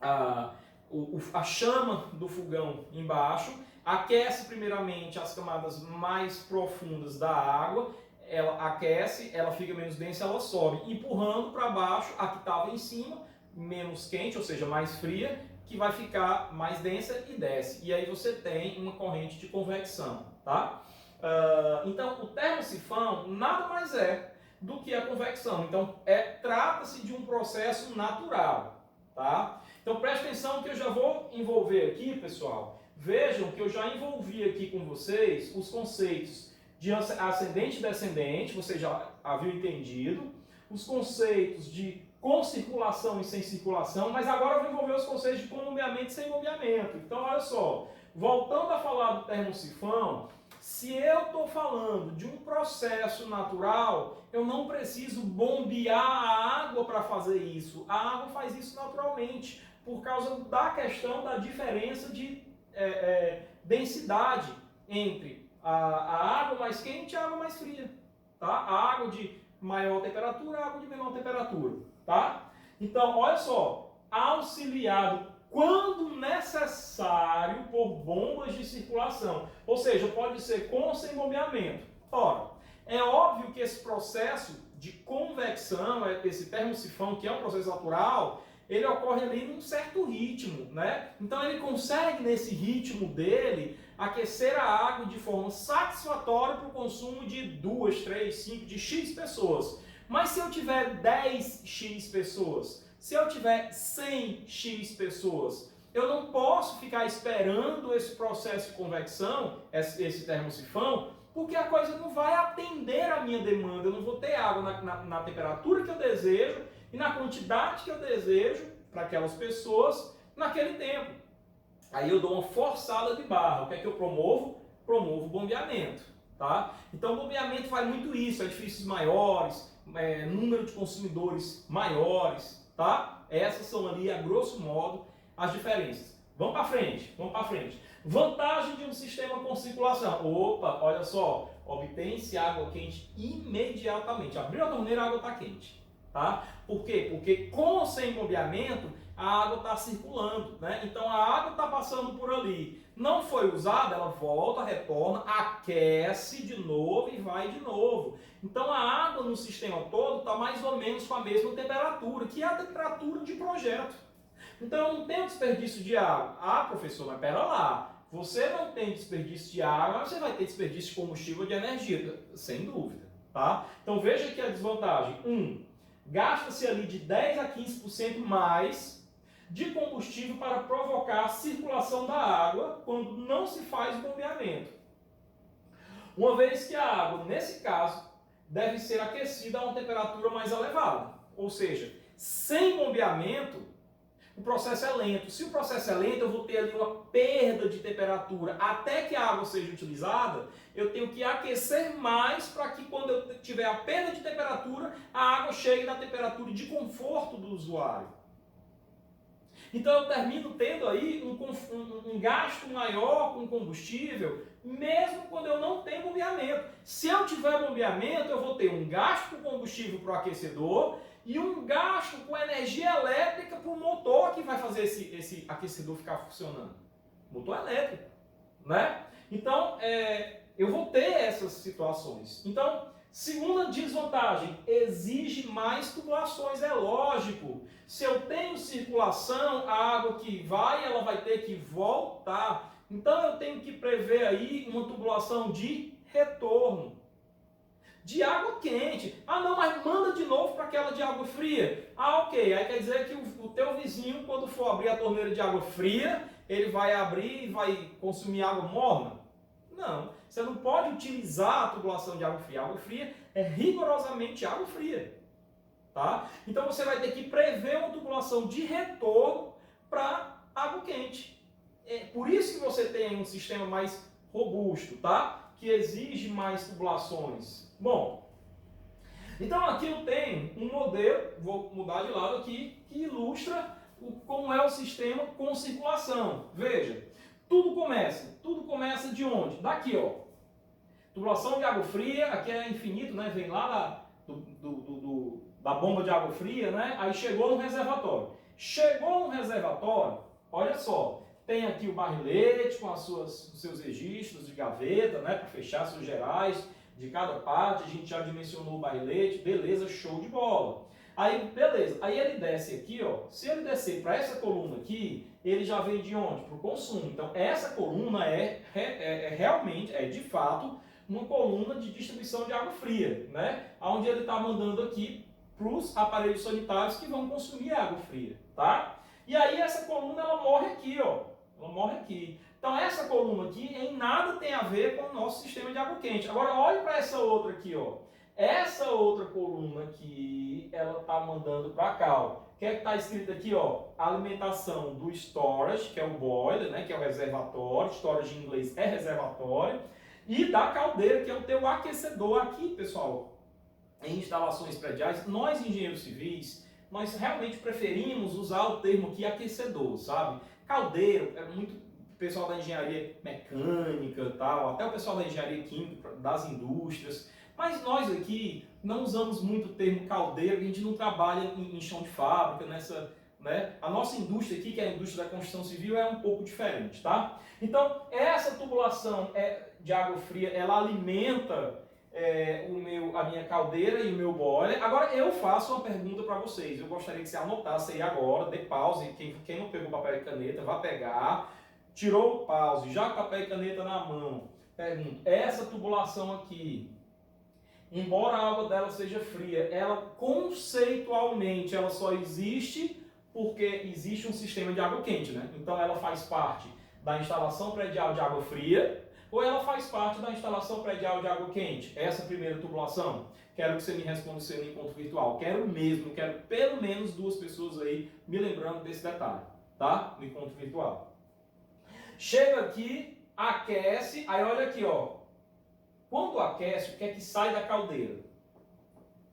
a chama do fogão embaixo, aquece primeiramente as camadas mais profundas da água, ela aquece, ela fica menos densa, ela sobe, empurrando para baixo a que estava em cima, menos quente, ou seja, mais fria, que vai ficar mais densa e desce. E aí você tem uma corrente de convecção, tá? Então, o termosifão nada mais é do que a convecção. Então, trata-se de um processo natural, tá? Então, preste atenção que eu já vou envolver aqui, pessoal. Vejam que eu já envolvi aqui com vocês os conceitos de ascendente e descendente, você já havia entendido, os conceitos de com circulação e sem circulação, mas agora eu vou envolver os conceitos de com bombeamento e sem bombeamento. Então, olha só, voltando a falar do termosifão, se eu estou falando de um processo natural, eu não preciso bombear a água para fazer isso. A água faz isso naturalmente, por causa da questão da diferença de densidade entre a água mais quente e a água mais fria. Tá? A água de maior temperatura e a água de menor temperatura. Tá? Então, olha só, auxiliado quando necessário por bombas de circulação, ou seja, pode ser com ou sem bombeamento. Ora, é óbvio que esse processo de convecção, esse termosifão, que é um processo natural, ele ocorre ali num certo ritmo, né? Então ele consegue, nesse ritmo dele, aquecer a água de forma satisfatória para o consumo de 2, 3, 5, de X pessoas. Mas se eu tiver 10X pessoas, se eu tiver 100X pessoas, eu não posso ficar esperando esse processo de convecção, esse termosifão, porque a coisa não vai atender a minha demanda. Eu não vou ter água na temperatura que eu desejo e na quantidade que eu desejo para aquelas pessoas naquele tempo. Aí eu dou uma forçada de barra. O que é que eu promovo? Promovo bombeamento. Tá? Então o bombeamento faz muito isso, edifícios maiores, número de consumidores maiores. Tá? Essas são ali, a grosso modo, as diferenças. Vamos para frente, vamos para frente. Vantagem de um sistema com circulação. Opa, olha só, obtém-se água quente imediatamente. Abriu a torneira, a água está quente. Tá? Por quê? Porque com ou sem bombeamento, a água está circulando. Né? Então a água está passando por ali. Não foi usada, ela volta, retorna, aquece de novo e vai de novo. Então a água no sistema todo está mais ou menos com a mesma temperatura, que é a temperatura de projeto. Então eu não tenho desperdício de água. Ah, professor, mas pera lá. Você não tem desperdício de água, mas você vai ter desperdício de combustível ou de energia. Sem dúvida. Tá? Então veja aqui a desvantagem. Gasta-se ali de 10 a 15% mais de combustível para provocar a circulação da água quando não se faz o bombeamento. Uma vez que a água, nesse caso, deve ser aquecida a uma temperatura mais elevada. Ou seja, sem bombeamento, o processo é lento. Se o processo é lento, eu vou ter ali uma perda de temperatura. Até que a água seja utilizada, eu tenho que aquecer mais para que quando eu tiver a perda de temperatura, a água chegue na temperatura de conforto do usuário. Então eu termino tendo aí um gasto maior com combustível, mesmo quando eu não tenho bombeamento. Se eu tiver bombeamento, eu vou ter um gasto com combustível para o aquecedor e um gasto com energia elétrica para o motor que vai fazer esse aquecedor ficar funcionando. Motor elétrico, né? Então, eu vou ter essas situações. Então, segunda desvantagem, exige mais tubulações, é lógico. Se eu tenho circulação, a água que vai, ela vai ter que voltar. Então, eu tenho que prever aí uma tubulação de retorno. De água quente. Ah, não, mas manda de novo para aquela de água fria. Ah, ok. Aí quer dizer que o teu vizinho, quando for abrir a torneira de água fria, ele vai abrir e vai consumir água morna? Não, você não pode utilizar a tubulação de água fria. Água fria é rigorosamente água fria. Tá? Então você vai ter que prever uma tubulação de retorno para água quente. É por isso que você tem um sistema mais robusto, tá? Que exige mais tubulações. Bom, então aqui eu tenho um modelo, vou mudar de lado aqui, que ilustra como é o sistema com circulação. Veja, tudo começa de onde? Daqui, ó. Tubulação de água fria, aqui é infinito, né? Vem lá da bomba de água fria, né? Aí chegou no reservatório. Chegou no reservatório, olha só, tem aqui o barrilete com os seus registros de gaveta, né? Para fechar seus gerais de cada parte. A gente já dimensionou o barrilete, beleza, show de bola. Aí, beleza, aí ele desce aqui, ó. Se ele descer para essa coluna aqui, ele já vem de onde? Para o consumo. Então, essa coluna realmente, de fato, uma coluna de distribuição de água fria, né? Onde ele está mandando aqui para os aparelhos sanitários que vão consumir água fria, tá? E aí essa coluna, ela morre aqui, ó. Ela morre aqui. Então, essa coluna aqui em nada tem a ver com o nosso sistema de água quente. Agora, olhe para essa outra aqui, ó. Essa outra coluna aqui, ela está mandando para cá, ó. O que é que está escrito aqui, ó? Alimentação do storage, que é o boiler, né? Que é o reservatório. Storage em inglês é reservatório. E da caldeira, que é o teu aquecedor. Aqui, pessoal, em instalações prediais, nós engenheiros civis, nós realmente preferimos usar o termo aqui aquecedor, sabe? Caldeiro é muito pessoal da engenharia mecânica, tal, até o pessoal da engenharia química, das indústrias. Mas nós aqui não usamos muito o termo caldeiro, a gente não trabalha em chão de fábrica, né? A nossa indústria aqui, que é a indústria da construção civil, é um pouco diferente, tá? Então, essa tubulação de água fria, ela alimenta a minha caldeira e o meu boiler. Agora, eu faço uma pergunta para vocês. Eu gostaria que você anotasse aí agora, dê pause. Quem não pegou papel e caneta, vá pegar. Tirou o pause, já com papel e caneta na mão. Pergunto, essa tubulação aqui, embora a água dela seja fria, ela conceitualmente ela só existe porque existe um sistema de água quente, né? Então ela faz parte da instalação predial de água fria ou ela faz parte da instalação predial de água quente? Essa primeira tubulação? Quero que você me responda isso no encontro virtual. Quero pelo menos 2 pessoas aí me lembrando desse detalhe, tá? No encontro virtual. Chega aqui, aquece, aí olha aqui, ó. Quando aquece, o que é que sai da caldeira?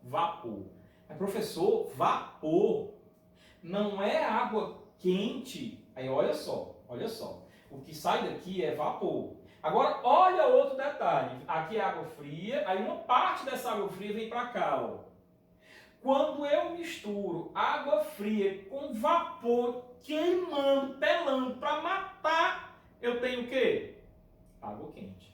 Vapor. Mas, professor, vapor não é água quente. Aí olha só. O que sai daqui é vapor. Agora, olha outro detalhe. Aqui é água fria, aí uma parte dessa água fria vem para cá, ó. Quando eu misturo água fria com vapor queimando, pelando para matar, eu tenho o quê? Água quente.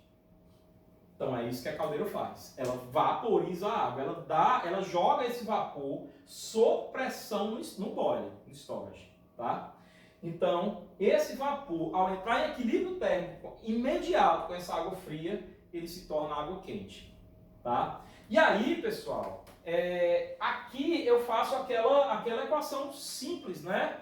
Então é isso que a caldeira faz. Ela vaporiza a água, ela joga esse vapor sob pressão no boiler, no storage, tá? Então, esse vapor, ao entrar em equilíbrio térmico imediato com essa água fria, ele se torna água quente, tá? E aí, pessoal, aqui eu faço aquela equação simples, né?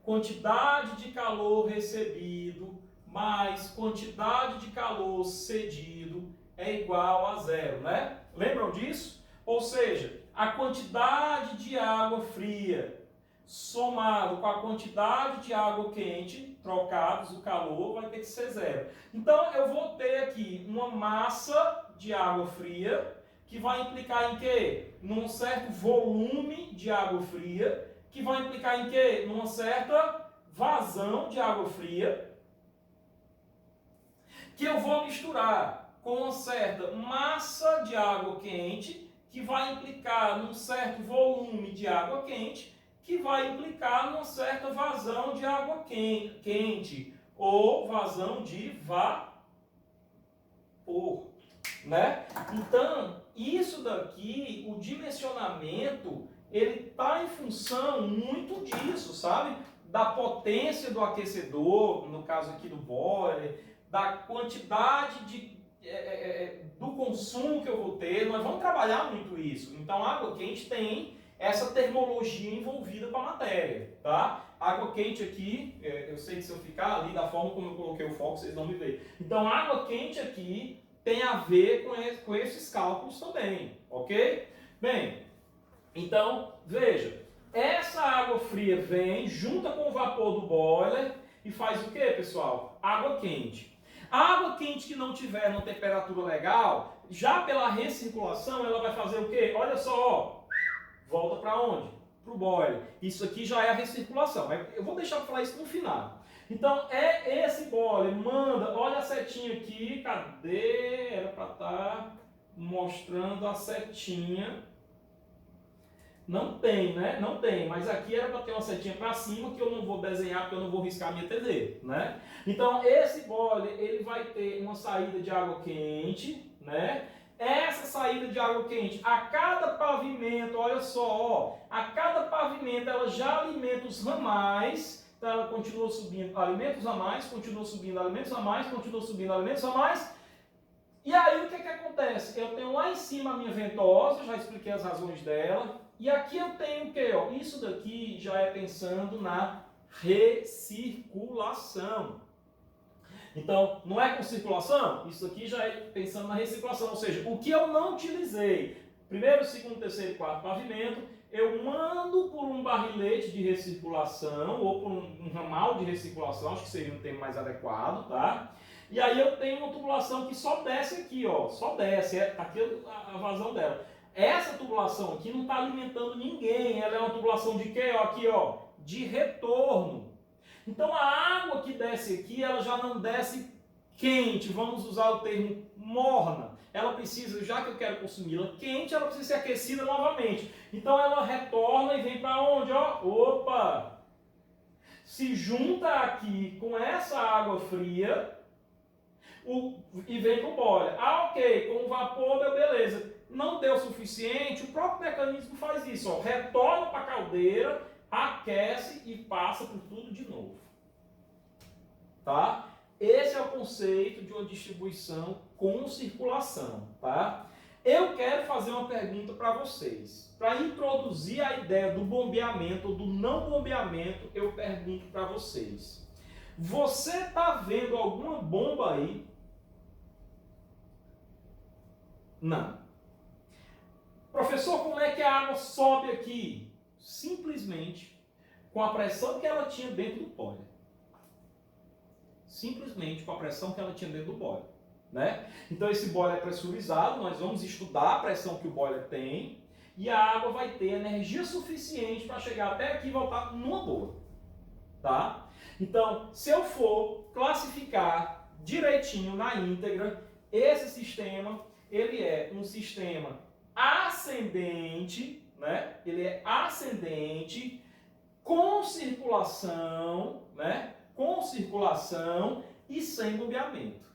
Quantidade de calor recebido mais quantidade de calor cedido é igual a 0, né? Lembram disso? Ou seja, a quantidade de água fria somado com a quantidade de água quente, trocados, o calor vai ter que ser 0. Então, eu vou ter aqui uma massa de água fria, que vai implicar em quê? Num certo volume de água fria, que vai implicar em quê? Numa certa vazão de água fria, que eu vou misturar com uma certa massa de água quente, que vai implicar num certo volume de água quente, que vai implicar numa certa vazão de água quente ou vazão de vapor, né? Então, isso daqui, o dimensionamento, ele está em função muito disso, sabe? Da potência do aquecedor, no caso aqui do boiler, da quantidade do consumo que eu vou ter. Nós vamos trabalhar muito isso. Então, a água quente tem essa termologia envolvida com a matéria, tá? Água quente aqui, eu sei que se eu ficar ali da forma como eu coloquei o foco, vocês vão me ver. Então, água quente aqui tem a ver com esses cálculos também, ok? Bem, então, veja, essa água fria vem, junta com o vapor do boiler e faz o que, pessoal? Água quente. A água quente que não tiver uma temperatura legal, já pela recirculação, ela vai fazer o quê? Olha só, ó, volta para onde? Para o boiler. Isso aqui já é a recirculação. Eu vou deixar para falar isso no final. Então, é esse boiler, manda, olha a setinha aqui, cadê? Era para estar mostrando a setinha. Não tem, né? Não tem, mas aqui era para ter uma setinha para cima que eu não vou desenhar porque eu não vou riscar a minha TV, né? Então, esse boiler, ele vai ter uma saída de água quente, né? Essa saída de água quente, a cada pavimento, olha só, ó, a cada pavimento ela já alimenta os ramais, então ela continua subindo alimentos a mais, continua subindo alimentos a mais, continua subindo alimentos a mais. E aí o que acontece? Eu tenho lá em cima a minha ventosa, já expliquei as razões dela, e aqui eu tenho o quê? Ó? Isso daqui já é pensando na recirculação. Então, não é com circulação? Isso aqui já é pensando na recirculação, ou seja, o que eu não utilizei, primeiro, segundo, terceiro e quarto pavimento, eu mando por um barrilete de recirculação, ou por um ramal de recirculação, acho que seria um termo mais adequado, tá? E aí eu tenho uma tubulação que só desce aqui, ó, só desce, tá aqui a vazão dela. Essa tubulação aqui não está alimentando ninguém, ela é uma tubulação de quê? Ó, aqui, ó, de retorno. Então a água que desce aqui, ela já não desce quente, vamos usar o termo morna. Ela precisa, já que eu quero consumi-la quente, ela precisa ser aquecida novamente. Então ela retorna e vem para onde? Ó, opa! Se junta aqui com essa água fria e vem para o boiler. Ah, ok, com o vapor deu beleza. Não deu o suficiente, o próprio mecanismo faz isso. Ó, retorna para a caldeira, aquece e passa por tudo de novo. Tá? Esse é o conceito de uma distribuição com circulação. Tá? Eu quero fazer uma pergunta para vocês. Para introduzir a ideia do bombeamento ou do não bombeamento, eu pergunto para vocês. Você está vendo alguma bomba aí? Não. Professor, como é que a água sobe aqui? Simplesmente com a pressão que ela tinha dentro do boiler. Simplesmente com a pressão que ela tinha dentro do boiler, né? Então esse boiler é pressurizado, nós vamos estudar a pressão que o boiler tem e a água vai ter energia suficiente para chegar até aqui e voltar numa boa, tá? Então, se eu for classificar direitinho na íntegra, esse sistema, ele é um sistema ascendente, né? Ele é ascendente com circulação, né? Com circulação e sem bombeamento.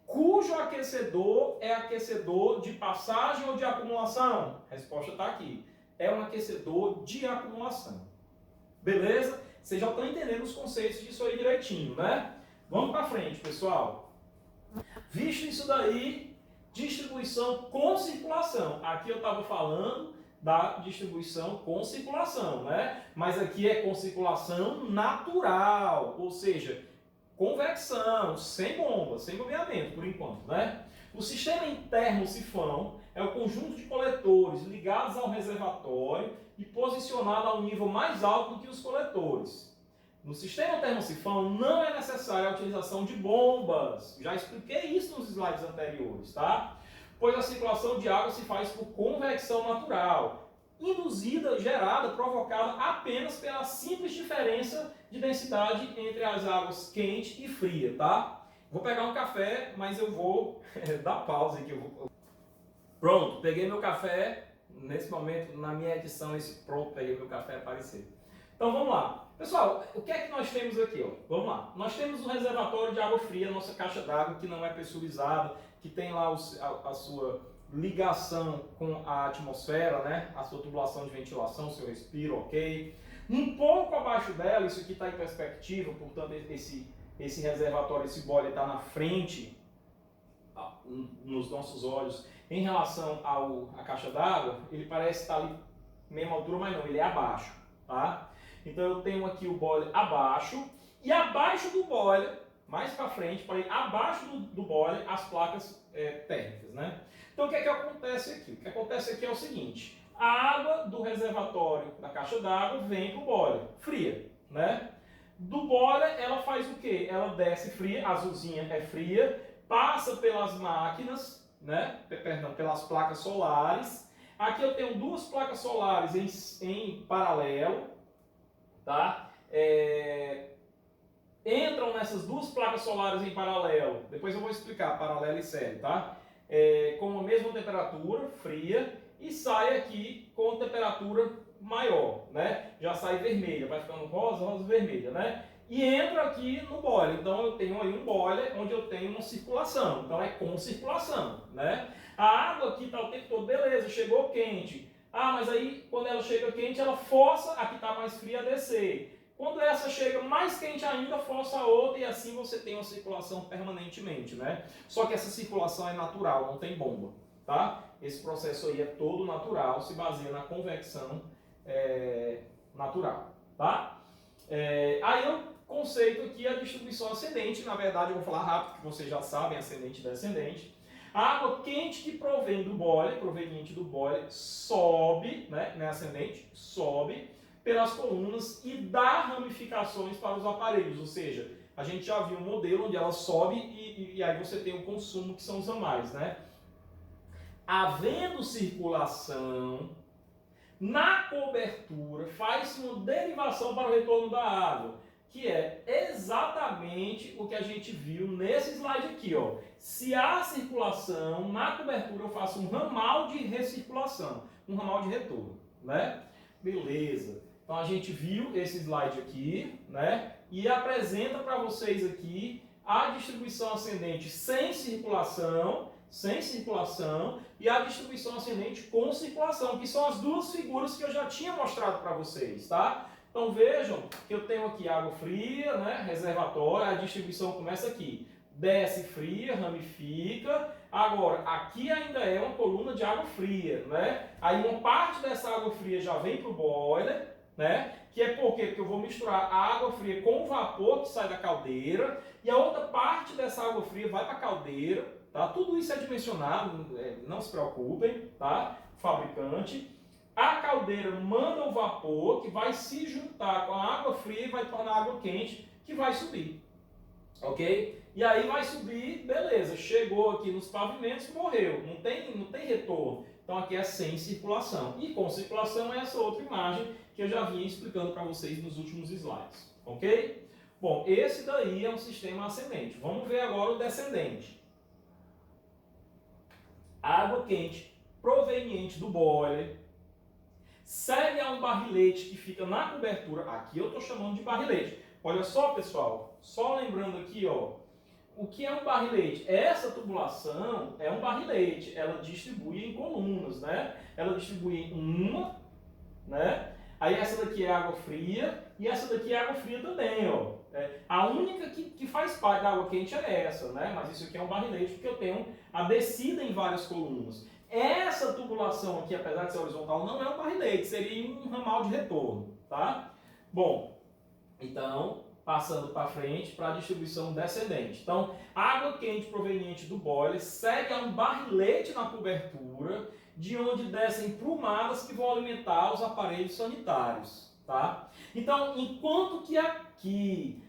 Cujo aquecedor é aquecedor de passagem ou de acumulação? A resposta está aqui. É um aquecedor de acumulação. Beleza? Vocês já estão entendendo os conceitos disso aí direitinho, né? Vamos para frente, pessoal. Visto isso daí, distribuição com circulação. Aqui eu estava falando da distribuição com circulação, né? Mas aqui é com circulação natural, ou seja, convecção, sem bomba, sem bombeamento, por enquanto, né? O sistema interno sifão é o conjunto de coletores ligados ao reservatório e posicionado a um nível mais alto do que os coletores. No sistema termosifão não é necessária a utilização de bombas. Já expliquei isso nos slides anteriores, tá? Pois a circulação de água se faz por convecção natural, induzida, gerada, provocada apenas pela simples diferença de densidade entre as águas quente e fria, tá? Vou pegar um café, mas eu vou dar pausa aqui. Pronto, peguei meu café. Nesse momento, na minha edição, peguei meu café aparecer. Então vamos lá. Pessoal, o que é que nós temos aqui? Ó? Vamos lá. Nós temos um reservatório de água fria, nossa caixa d'água que não é pressurizada, que tem lá a sua ligação com a atmosfera, né? A sua tubulação de ventilação, seu respiro, ok? Um pouco abaixo dela, isso aqui está em perspectiva, portanto esse reservatório, esse boiler está na frente, nos nossos olhos, em relação à caixa d'água, ele parece estar ali mesma altura, mas não, ele é abaixo, tá? Então eu tenho aqui o boiler abaixo, e abaixo do boiler, mais para frente, para ir abaixo do boiler, as placas térmicas, né? Então o que é que acontece aqui? O que acontece aqui é o seguinte, a água do reservatório da caixa d'água vem para o boiler, fria, né? Do boiler ela faz o quê? Ela desce fria, a azulzinha é fria, passa pelas máquinas, né? Perdão, pelas placas solares. Aqui eu tenho duas placas solares em paralelo, tá? Entram nessas duas placas solares em paralelo, depois eu vou explicar paralelo e série, tá? Com a mesma temperatura, fria, e sai aqui com temperatura maior, né? Já sai vermelha, vai ficando rosa, rosa, vermelha, né? E entra aqui no boiler. Então eu tenho aí um boiler onde eu tenho uma circulação. Então é com circulação, né? A água aqui está o tempo todo, beleza, chegou quente. Ah, mas aí quando ela chega quente, ela força a que está mais fria a descer. Quando essa chega mais quente ainda, força a outra e assim você tem uma circulação permanentemente, né? Só que essa circulação é natural, não tem bomba, tá? Esse processo aí é todo natural, se baseia na convecção natural, tá? Aí o conceito aqui é a distribuição ascendente. Na verdade, eu vou falar rápido, que vocês já sabem, ascendente e descendente. A água quente que provém do boiler, proveniente do boiler, sobe, né, não é ascendente, sobe pelas colunas e dá ramificações para os aparelhos, ou seja, a gente já viu um modelo onde ela sobe e aí você tem o consumo, que são os ramais, né? Havendo circulação, na cobertura faz-se uma derivação para o retorno da água, que é exatamente o que a gente viu nesse slide aqui, ó. Se há circulação, na cobertura eu faço um ramal de recirculação, um ramal de retorno, né? Beleza. Então a gente viu esse slide aqui, né? E apresenta para vocês aqui a distribuição ascendente sem circulação, e a distribuição ascendente com circulação, que são as duas figuras que eu já tinha mostrado para vocês, tá? Então vejam que eu tenho aqui água fria, né, reservatório, a distribuição começa aqui, desce fria, ramifica, agora aqui ainda é uma coluna de água fria, né? Aí uma parte dessa água fria já vem para o boiler, né? Que é por quê? Porque eu vou misturar a água fria com o vapor que sai da caldeira, e a outra parte dessa água fria vai para a caldeira, tá? Tudo isso é dimensionado, não se preocupem, tá? Fabricante. A caldeira manda o vapor que vai se juntar com a água fria e vai tornar a água quente, que vai subir, ok? E aí vai subir, beleza, chegou aqui nos pavimentos, morreu, não tem retorno. Então aqui é sem circulação. E com circulação é essa outra imagem que eu já vinha explicando para vocês nos últimos slides, ok? Bom, esse daí é um sistema ascendente. Vamos ver agora o descendente. Água quente proveniente do boiler segue a um barrilete que fica na cobertura. Aqui eu estou chamando de barrilete. Olha só, pessoal, só lembrando aqui, ó, o que é um barrilete? Essa tubulação é um barrilete, ela distribui em colunas, né? Ela distribui uma, né? Aí essa daqui é água fria e essa daqui é água fria também, ó. A única que faz parte da água quente é essa, né? Mas isso aqui é um barrilete porque eu tenho a descida em várias colunas. Essa tubulação aqui, apesar de ser horizontal, não é um barrilete, seria um ramal de retorno, tá? Bom, então, passando para frente para a distribuição descendente. Então, água quente proveniente do boiler segue a um barrilete na cobertura, de onde descem prumadas que vão alimentar os aparelhos sanitários, tá? Então, enquanto que aqui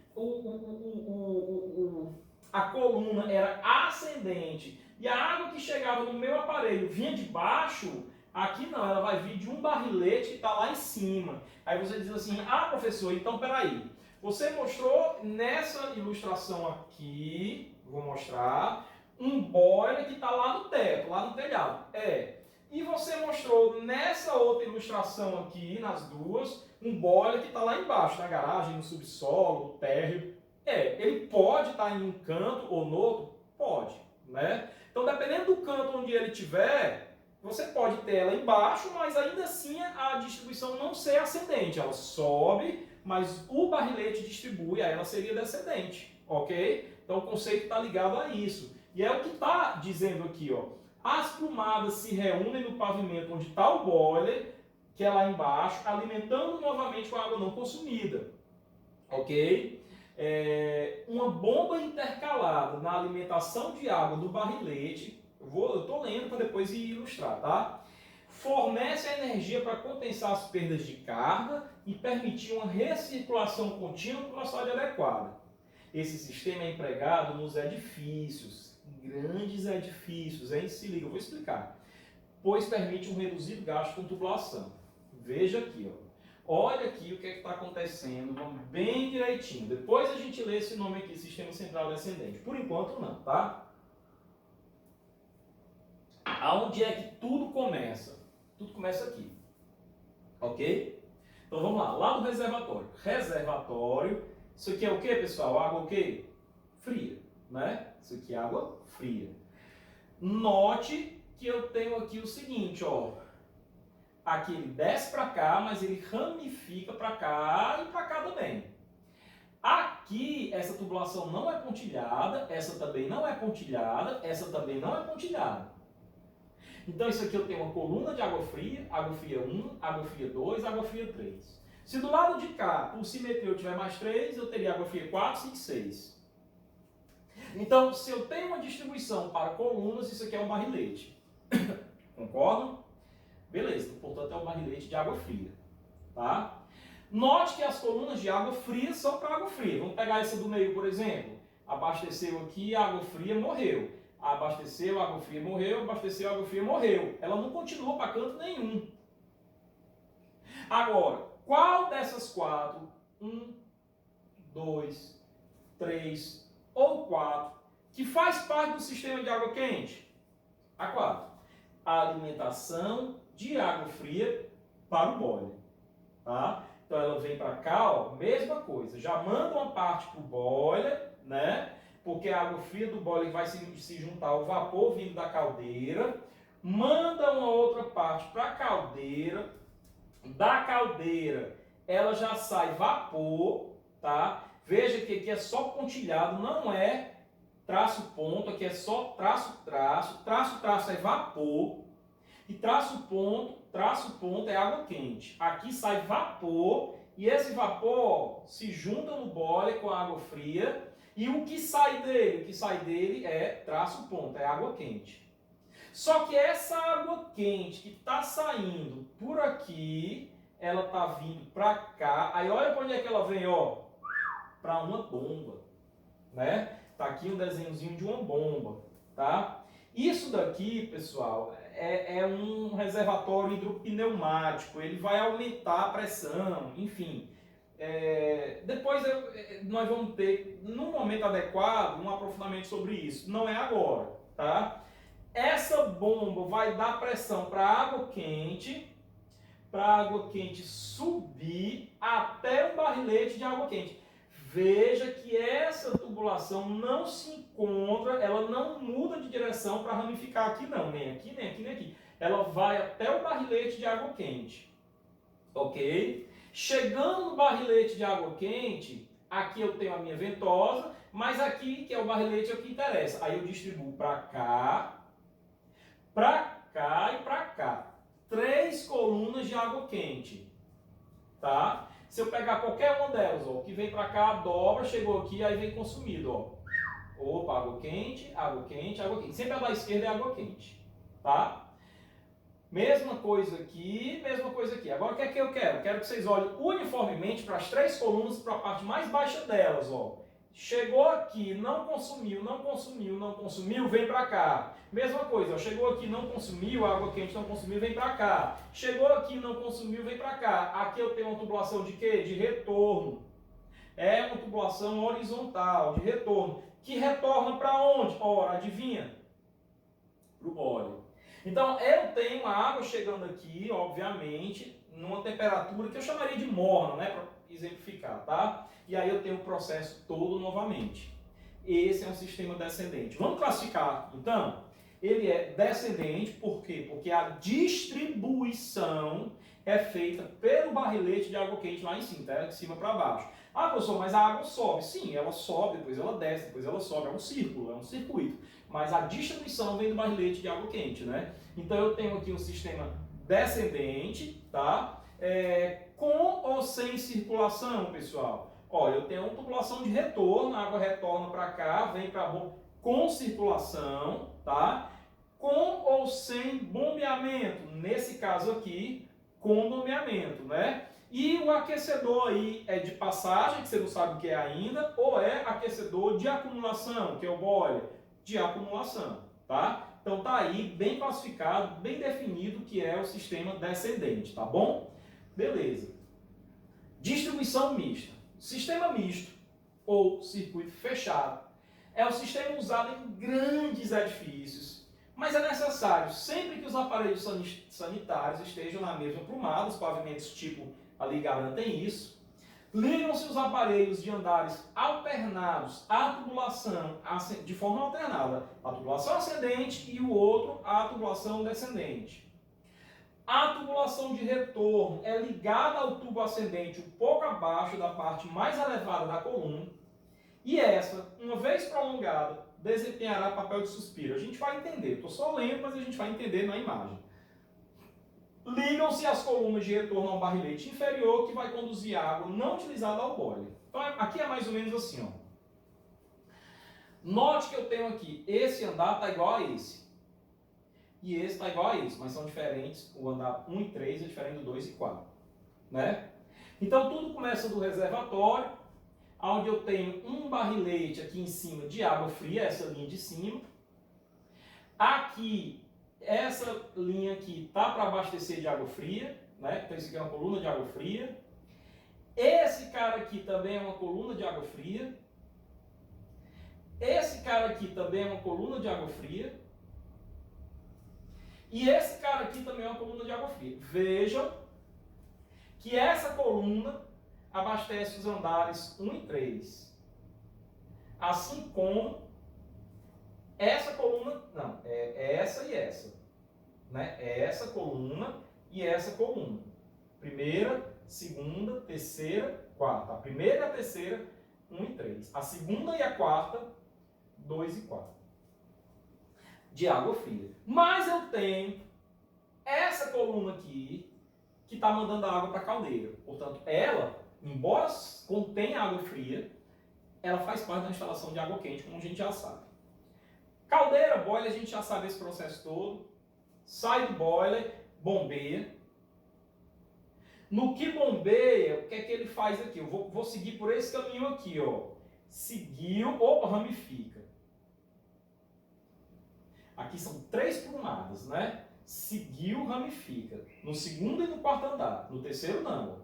a coluna era ascendente e a água que chegava no meu aparelho vinha de baixo, aqui não, ela vai vir de um barrilete que está lá em cima. Aí você diz assim, ah, professor, então peraí. Você mostrou nessa ilustração aqui, vou mostrar, um boiler que está lá no teto, lá no telhado. E você mostrou nessa outra ilustração aqui, nas duas, um boiler que está lá embaixo, na garagem, no subsolo, no térreo. Ele pode estar em um canto ou no outro? Pode, né? Então, dependendo do canto onde ele estiver, você pode ter ela embaixo, mas ainda assim a distribuição não ser ascendente. Ela sobe, mas o barrilete distribui, aí ela seria descendente, ok? Então, o conceito está ligado a isso. E é o que está dizendo aqui, ó. As prumadas se reúnem no pavimento onde está o boiler, que é lá embaixo, alimentando novamente com a água não consumida. Ok? Uma bomba intercalada na alimentação de água do barrilete, eu estou lendo para depois ilustrar, tá? Fornece a energia para compensar as perdas de carga e permitir uma recirculação contínua com velocidade adequada. Esse sistema é empregado nos edifícios, grandes edifícios, hein? Se liga, eu vou explicar. Pois permite um reduzido gasto com tubulação. Veja aqui, ó. Olha aqui o que está acontecendo, vamos bem direitinho. Depois a gente lê esse nome aqui, Sistema Central Descendente. Por enquanto não, tá? Aonde é que tudo começa? Tudo começa aqui, ok? Então vamos lá, lá do reservatório. Reservatório, isso aqui é o que, pessoal? Água o quê? Fria, né? Isso aqui é água fria. Note que eu tenho aqui o seguinte, ó. Aqui ele desce para cá, mas ele ramifica para cá e para cá também. Aqui, essa tubulação não é pontilhada, essa também não é pontilhada, essa também não é pontilhada. Então, isso aqui eu tenho uma coluna de água fria 1, água fria 2, água fria 3. Se do lado de cá, por simetria, eu tiver mais 3, eu teria água fria 4, 5, 6. Então, se eu tenho uma distribuição para colunas, isso aqui é um barrilete. Concordam? Beleza, portanto é um barrilete de água fria. Tá? Note que as colunas de água fria são para água fria. Vamos pegar essa do meio, por exemplo. Abasteceu aqui, água fria, morreu. Abasteceu, água fria, morreu. Abasteceu, água fria, morreu. Ela não continua para canto nenhum. Agora, qual dessas 4, 1, 2, 3 ou 4, que faz parte do sistema de água quente? A 4. A alimentação de água fria para o boiler. Tá? Então ela vem para cá, ó, mesma coisa. Já manda uma parte para o boiler, né? Porque a água fria do boiler vai se juntar ao vapor vindo da caldeira. Manda uma outra parte para a caldeira. Da caldeira ela já sai vapor, tá? Veja que aqui é só pontilhado, não é traço ponto, aqui é só traço traço. Traço traço é vapor. E traço ponto é água quente. Aqui sai vapor e esse vapor se junta no boiler com a água fria. E o que sai dele? O que sai dele é traço ponto, é água quente. Só que essa água quente que está saindo por aqui, ela está vindo para cá. Aí olha para onde é que ela vem, ó, para uma bomba, né? Tá aqui um desenhozinho de uma bomba, tá? Isso daqui, pessoal, é um reservatório hidropneumático. Ele vai aumentar a pressão, enfim. Depois nós vamos ter, num momento adequado, um aprofundamento sobre isso. Não é agora, tá? Essa bomba vai dar pressão para a água quente subir até o barrilete de água quente. Veja que essa tubulação não se encontra, ela não muda de direção para ramificar aqui não, nem aqui, nem aqui, nem aqui. Ela vai até o barrilete de água quente, ok? Chegando no barrilete de água quente, aqui eu tenho a minha ventosa, mas aqui, que é o barrilete, é o que interessa. Aí eu distribuo para cá e para cá. 3 colunas de água quente, tá? Se eu pegar qualquer uma delas, ó, que vem para cá, dobra, chegou aqui, aí vem consumido, ó. Opa, água quente, água quente, água quente. Sempre a da esquerda é água quente, tá? Mesma coisa aqui, mesma coisa aqui. Agora o que é que eu quero? Eu quero que vocês olhem uniformemente para as 3 colunas, para a parte mais baixa delas, ó. Chegou aqui, não consumiu, não consumiu, não consumiu, vem para cá. Mesma coisa, ó, chegou aqui, não consumiu, água quente não consumiu, vem para cá. Chegou aqui, não consumiu, vem para cá. Aqui eu tenho uma tubulação de quê? De retorno. É uma tubulação horizontal, de retorno. Que retorna para onde? Ora, adivinha? Para o boiler. Então, eu tenho a água chegando aqui, obviamente, numa temperatura que eu chamaria de morna, né? Para exemplificar, tá? E aí eu tenho o processo todo novamente. Esse é um sistema descendente. Vamos classificar, então? Ele é descendente, por quê? Porque a distribuição é feita pelo barrilete de água quente lá em cima, tá? De cima para baixo. Ah, professor, mas a água sobe. Sim, ela sobe, depois ela desce, depois ela sobe. É um círculo, é um circuito. Mas a distribuição vem do barrilete de água quente, né? Então eu tenho aqui um sistema descendente, tá? Com ou sem circulação, pessoal? Ó, eu tenho uma tubulação de retorno, a água retorna para cá, vem para a bomba com circulação, tá? Com ou sem bombeamento, nesse caso aqui, com bombeamento, né? E o aquecedor aí é de passagem, que você não sabe o que é ainda, ou é aquecedor de acumulação, que é o boiler, de acumulação, tá? Então tá aí bem classificado, bem definido que é o sistema descendente, tá bom? Beleza. Distribuição mista. Sistema misto ou circuito fechado é o sistema usado em grandes edifícios, mas é necessário sempre que os aparelhos sanitários estejam na mesma prumada, os pavimentos tipo ali garantem isso. Ligam-se os aparelhos de andares alternados à tubulação de forma alternada, a tubulação ascendente e o outro à tubulação descendente. A tubulação de retorno é ligada ao tubo ascendente um pouco abaixo da parte mais elevada da coluna e essa, uma vez prolongada, desempenhará papel de suspiro. A gente vai entender, estou só lendo, mas a gente vai entender na imagem. Ligam-se as colunas de retorno ao barrilete inferior que vai conduzir água não utilizada ao boiler. Então aqui é mais ou menos assim, ó. Note que eu tenho aqui, esse andar está igual a esse. E esse está igual a esse, mas são diferentes. O andar 1 e 3 é diferente do 2 e 4. Né? Então tudo começa do reservatório, onde eu tenho um barrilete aqui em cima de água fria, essa linha de cima. Aqui, essa linha aqui está para abastecer de água fria, né? Então isso aqui é uma coluna de água fria. Esse cara aqui também é uma coluna de água fria. Esse cara aqui também é uma coluna de água fria. E esse cara aqui também é uma coluna de água fria. Vejam que essa coluna abastece os andares 1 e 3. Assim como essa coluna, não, é essa e essa. Né? É essa coluna e essa coluna. Primeira, segunda, terceira, quarta. A primeira e a terceira, 1 e 3. A segunda e a quarta, 2 e 4. De água fria. Mas eu tenho essa coluna aqui que está mandando a água para a caldeira. Portanto, ela, embora contenha água fria, ela faz parte da instalação de água quente, como a gente já sabe. Caldeira, boiler, a gente já sabe esse processo todo. Sai do boiler, bombeia. No que bombeia, o que é que ele faz aqui? Eu vou seguir por esse caminho aqui, ó. Seguiu, opa, ramifica. Aqui são 3 prumadas, né? Seguiu, ramifica. No segundo e no quarto andar. No terceiro, não.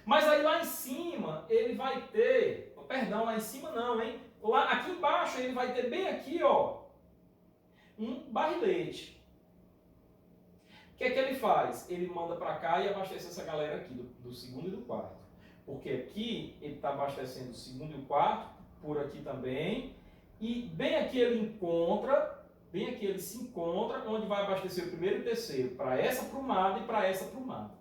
Mas aí lá em cima, ele vai ter... Perdão, lá em cima não, hein? Lá, aqui embaixo, ele vai ter bem aqui, ó, um barrilete. O que é que ele faz? Ele manda para cá e abastece essa galera aqui, do segundo e do quarto. Porque aqui ele está abastecendo o segundo e o quarto, por aqui também. E bem aqui ele encontra, bem aqui ele se encontra, onde vai abastecer o primeiro e o terceiro, para essa prumada e para essa prumada.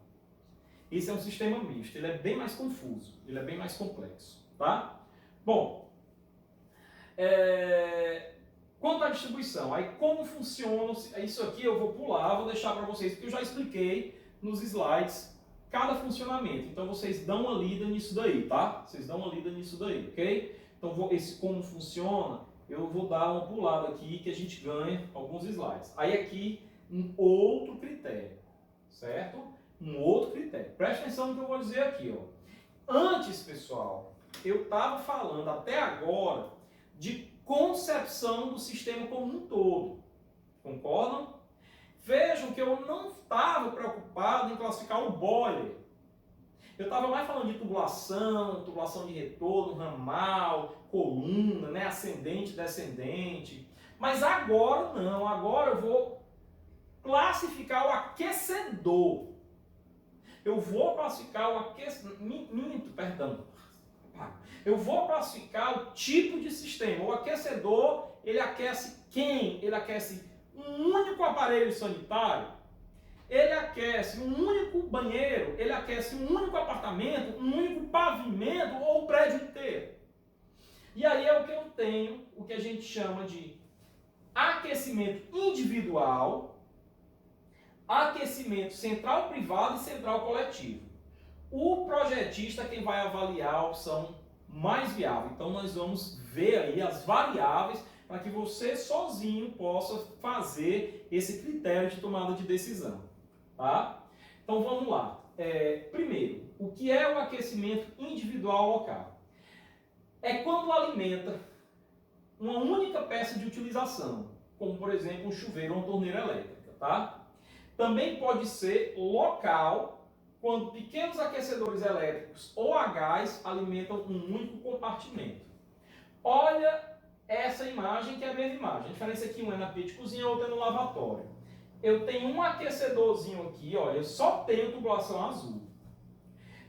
Esse é um sistema misto, ele é bem mais confuso, ele é bem mais complexo, tá? Bom, quanto à distribuição, aí como funciona, isso aqui eu vou pular, vou deixar para vocês, porque eu já expliquei nos slides cada funcionamento, então vocês dão uma lida nisso daí, tá? Vocês dão uma lida nisso daí, ok? Então esse como funciona, eu vou dar uma pulada aqui que a gente ganha alguns slides. Aí aqui um outro critério, certo? Um outro critério. Preste atenção no que eu vou dizer aqui, ó. Antes, pessoal, eu estava falando até agora de concepção do sistema como um todo. Concordam? Vejam que eu não estava preocupado em classificar o boiler. Eu estava mais falando de tubulação de retorno, ramal, coluna, né, ascendente, descendente. Mas agora não, agora eu vou classificar o aquecedor. Eu vou classificar o aquecimento, perdão. Eu vou classificar o tipo de sistema. O aquecedor, ele aquece quem? Ele aquece um único aparelho sanitário? Ele aquece um único banheiro? Ele aquece um único apartamento? Um único pavimento ou o prédio inteiro? E aí é o que eu tenho, o que a gente chama de aquecimento individual, aquecimento central privado e central coletivo. O projetista é quem vai avaliar a opção mais viável. Então nós vamos ver aí as variáveis para que você sozinho possa fazer esse critério de tomada de decisão. Tá? Então vamos lá. Primeiro, o que é o aquecimento individual local? É quando alimenta uma única peça de utilização, como por exemplo um chuveiro ou uma torneira elétrica. Tá? Também pode ser local, quando pequenos aquecedores elétricos ou a gás alimentam um único compartimento. Olha essa imagem, que é a mesma imagem. A diferença aqui, um é na pia de cozinha, outro é no lavatório. Eu tenho um aquecedorzinho aqui, olha, eu só tenho tubulação azul.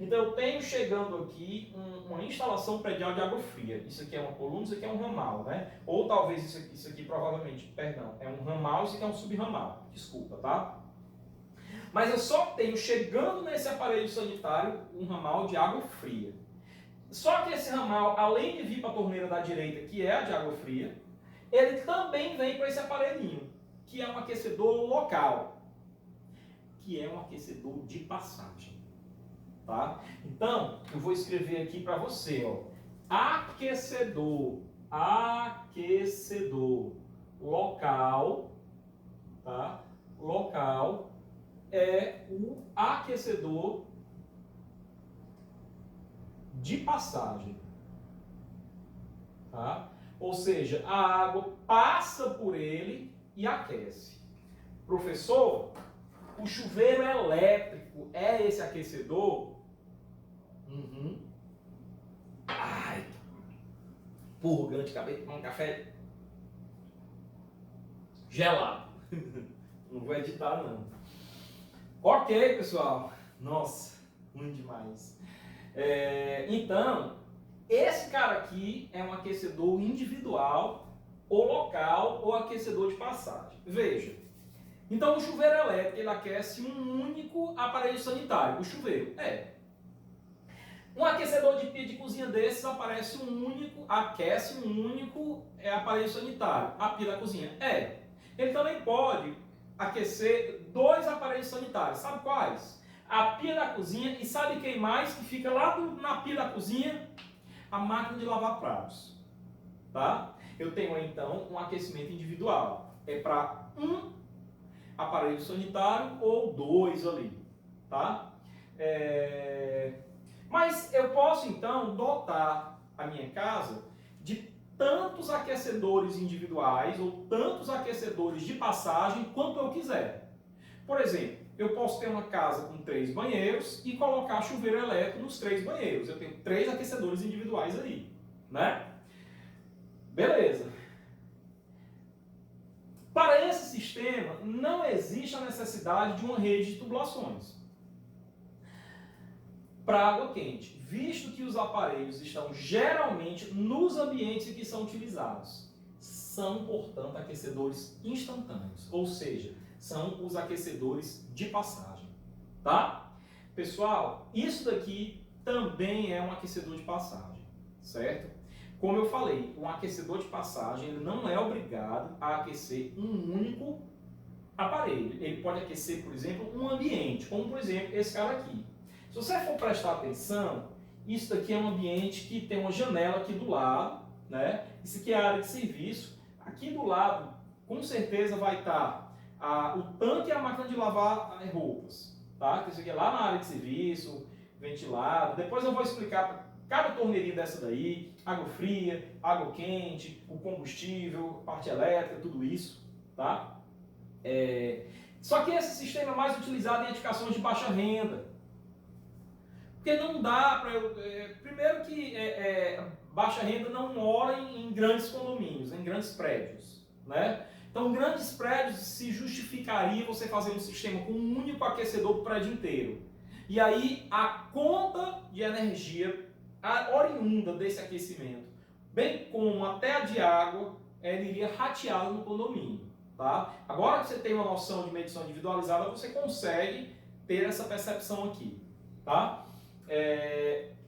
Então eu tenho chegando aqui uma instalação predial de água fria. Isso aqui é uma coluna, isso aqui é um ramal, né? Ou talvez isso aqui provavelmente, perdão, é um ramal, isso aqui é um subramal. Desculpa, tá? Mas eu só tenho chegando nesse aparelho sanitário um ramal de água fria. Só que esse ramal, além de vir para a torneira da direita, que é a de água fria, ele também vem para esse aparelhinho, que é um aquecedor local, que é um aquecedor de passagem. Tá? Então, eu vou escrever aqui para você, ó, aquecedor local, tá? Local é o aquecedor de passagem. Tá? Ou seja, a água passa por ele e aquece. Professor, o chuveiro elétrico é esse aquecedor? Ai, purgante, acabei de tomar um café gelado. Não vou editar, não. Ok, pessoal. Nossa, ruim demais. Então, esse cara aqui é um aquecedor individual, ou local, ou aquecedor de passagem. Veja. Então, o chuveiro elétrico, ele aquece um único aparelho sanitário. O chuveiro, Um aquecedor de pia de cozinha desses aquece um único aparelho sanitário. A pia da cozinha, Ele também pode aquecer 2 aparelhos sanitários. Sabe quais? A pia da cozinha e sabe quem mais que fica lá na pia da cozinha? A máquina de lavar pratos. Tá? Eu tenho então um aquecimento individual. É para um aparelho sanitário ou 2 ali. Tá? Mas eu posso então dotar a minha casa de tantos aquecedores individuais ou tantos aquecedores de passagem quanto eu quiser. Por exemplo, eu posso ter uma casa com 3 banheiros e colocar chuveiro elétrico nos 3 banheiros. Eu tenho 3 aquecedores individuais aí, né? Beleza. Para esse sistema, não existe a necessidade de uma rede de tubulações para água quente, visto que os aparelhos estão geralmente nos ambientes em que são utilizados. São, portanto, aquecedores instantâneos, ou seja, são os aquecedores de passagem, tá? Pessoal, isso daqui também é um aquecedor de passagem, certo? Como eu falei, um aquecedor de passagem ele não é obrigado a aquecer um único aparelho. Ele pode aquecer, por exemplo, um ambiente, como por exemplo esse cara aqui. Se você for prestar atenção, isso daqui é um ambiente que tem uma janela aqui do lado, né? Isso aqui é a área de serviço. Aqui do lado, com certeza vai estar o tanque e a máquina de lavar roupas, tá? Isso aqui é lá na área de serviço, ventilado. Depois eu vou explicar cada torneirinha dessa daí, água fria, água quente, o combustível, parte elétrica, tudo isso, tá? Só que esse sistema é mais utilizado em edificações de baixa renda. Porque não dá para eu... primeiro que baixa renda não mora em grandes condomínios, em grandes prédios, né? Então, grandes prédios se justificaria você fazer um sistema com um único aquecedor para o prédio inteiro. E aí, a conta de energia oriunda desse aquecimento, bem como até a de água, ela iria rateada no condomínio, tá? Agora que você tem uma noção de medição individualizada, você consegue ter essa percepção aqui, tá?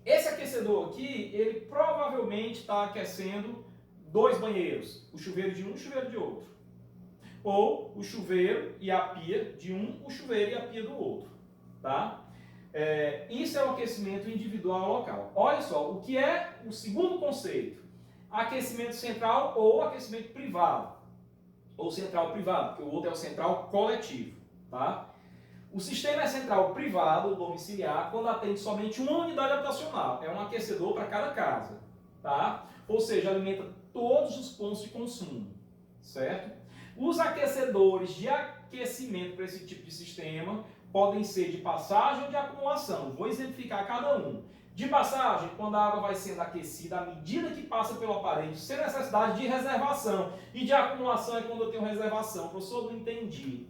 Esse aquecedor aqui, ele provavelmente está aquecendo 2 banheiros, o chuveiro de um e o chuveiro de outro. ou o chuveiro e a pia de um, o chuveiro e a pia do outro, tá? Isso é o aquecimento individual local. Olha só, o que é o segundo conceito? Aquecimento central ou aquecimento privado. Ou central privado, porque o outro é o central coletivo, tá? O sistema é central privado ou domiciliar quando atende somente uma unidade habitacional. É um aquecedor para cada casa, tá? Ou seja, alimenta todos os pontos de consumo, certo? Os aquecedores de aquecimento para esse tipo de sistema podem ser de passagem ou de acumulação. Vou exemplificar cada um. De passagem, quando a água vai sendo aquecida à medida que passa pelo aparelho, sem necessidade de reservação. E de acumulação é quando eu tenho reservação. Professor, não entendi.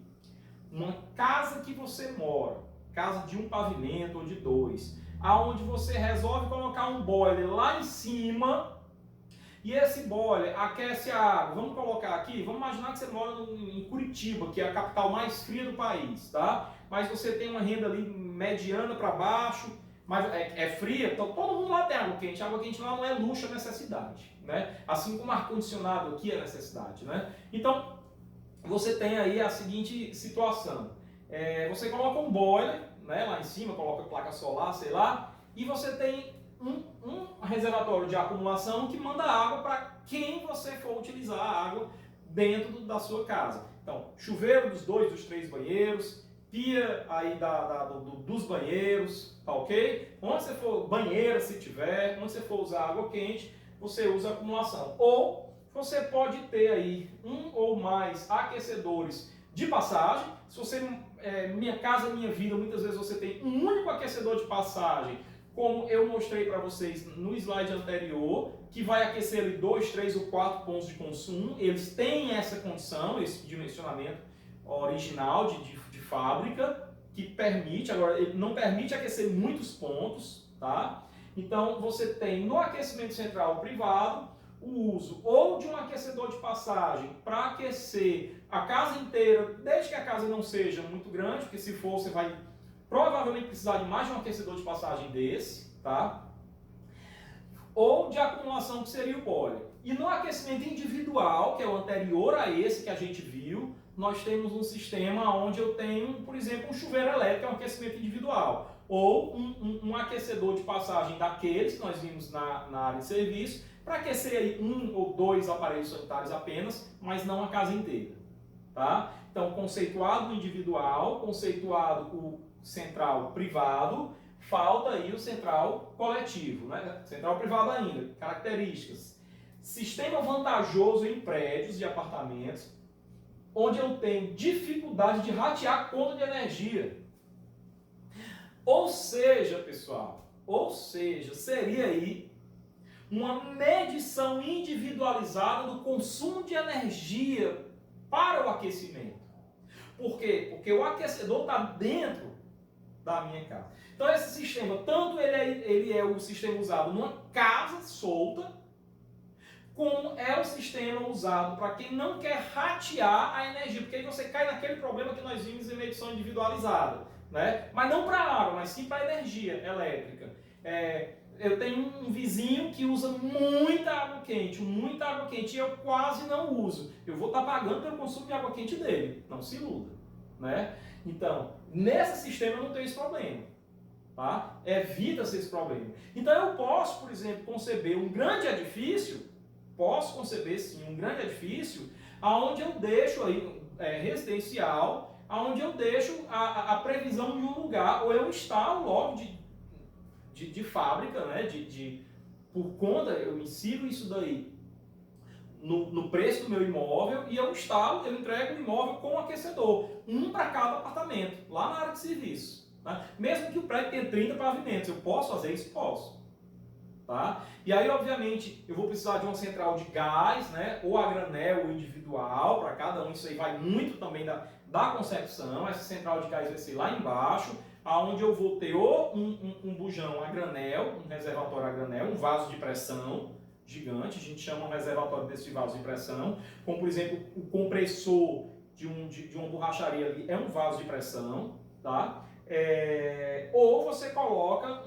Uma casa que você mora, casa de um pavimento ou de dois, aonde você resolve colocar um boiler lá em cima e esse boiler aquece a água. Vamos colocar aqui, vamos imaginar que você mora em Curitiba, que é a capital mais fria do país, tá? Mas você tem uma renda ali mediana para baixo, mas é fria, então todo mundo lá tem água quente. A água quente lá não é luxo, é necessidade, né? Assim como ar-condicionado aqui é necessidade, né? Então, você tem aí a seguinte situação. Você coloca um boiler, né, lá em cima, coloca placa solar, sei lá, e você tem um reservatório de acumulação que manda água para quem você for utilizar a água dentro da sua casa. Então, chuveiro dos 2, dos 3 banheiros, pia aí dos banheiros, tá ok? Onde você for, banheira se tiver, onde você for usar água quente, você usa acumulação. Ou você pode ter aí um ou mais aquecedores de passagem. Se você, Minha Casa Minha Vida, muitas vezes você tem um único aquecedor de passagem, como eu mostrei para vocês no slide anterior, que vai aquecer ali 2, 3 ou 4 pontos de consumo. Eles têm essa condição, esse dimensionamento original de fábrica, que permite, agora ele não permite aquecer muitos pontos, tá? Então você tem no aquecimento central privado o uso ou de um aquecedor de passagem para aquecer a casa inteira, desde que a casa não seja muito grande, porque se for você vai provavelmente precisar de mais de um aquecedor de passagem desse, tá? Ou de acumulação, que seria o boiler. E no aquecimento individual, que é o anterior a esse que a gente viu, nós temos um sistema onde eu tenho, por exemplo, um chuveiro elétrico, que é um aquecimento individual, ou um aquecedor de passagem daqueles que nós vimos na área de serviço, para aquecer aí 1 ou 2 aparelhos sanitários apenas, mas não a casa inteira, tá? Então, conceituado o individual, conceituado o central privado, falta aí o central coletivo, né? Central privado ainda, características. Sistema vantajoso em prédios e apartamentos, onde eu tenho dificuldade de ratear a conta de energia. Ou seja, pessoal, seria aí uma medição individualizada do consumo de energia para o aquecimento. Por quê? Porque o aquecedor está dentro da minha casa. Então esse sistema, tanto ele é o sistema usado numa casa solta, como é o sistema usado para quem não quer ratear a energia, porque aí você cai naquele problema que nós vimos em medição individualizada, né? Mas não para a água, mas sim para a energia elétrica. Eu tenho um vizinho que usa muita água quente, e eu quase não uso. Eu vou estar pagando pelo consumo de água quente dele, não se iluda, né? Então, nesse sistema eu não tenho esse problema, tá? Evita-se esse problema. Então eu posso, por exemplo, conceber um grande edifício, aonde eu deixo aí, residencial, aonde eu deixo a previsão de um lugar, ou eu instalo logo de fábrica, né? Por conta, eu insiro isso daí no preço do meu imóvel e eu entrego o imóvel com aquecedor, um para cada apartamento, lá na área de serviço. Né? Mesmo que o prédio tenha 30 pavimentos, eu posso fazer isso? Posso. Tá? E aí, obviamente, eu vou precisar de uma central de gás, né? Ou a granel ou individual, para cada um. Isso aí vai muito também da concepção. Essa central de gás vai ser lá embaixo, aonde eu vou ter ou um bujão a granel, um reservatório a granel, um vaso de pressão gigante, a gente chama um reservatório desse vaso de pressão, como por exemplo o compressor de uma borracharia ali é um vaso de pressão, tá? Ou você coloca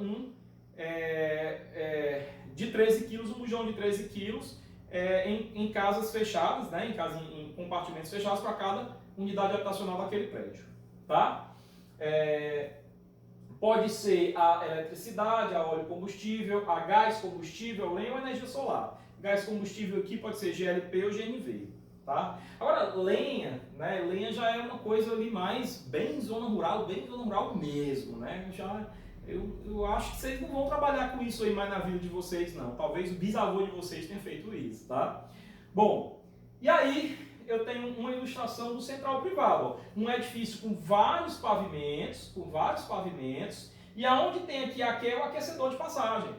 de 13 quilos, um bujão de 13 quilos, em casas fechadas, né, em compartimentos fechados para cada unidade habitacional daquele prédio. Tá? Pode ser a eletricidade, a óleo combustível, a gás combustível, lenha ou energia solar. Gás combustível aqui pode ser GLP ou GNV. Tá? Agora, lenha, né? Lenha já é uma coisa ali mais bem zona rural mesmo. Né? Eu acho que vocês não vão trabalhar com isso aí mais na vida de vocês, não. Talvez o bisavô de vocês tenha feito isso. Tá? Bom, e aí eu tenho uma ilustração do central privado. Um edifício com vários pavimentos, e aonde tem aqui é o aquecedor de passagem.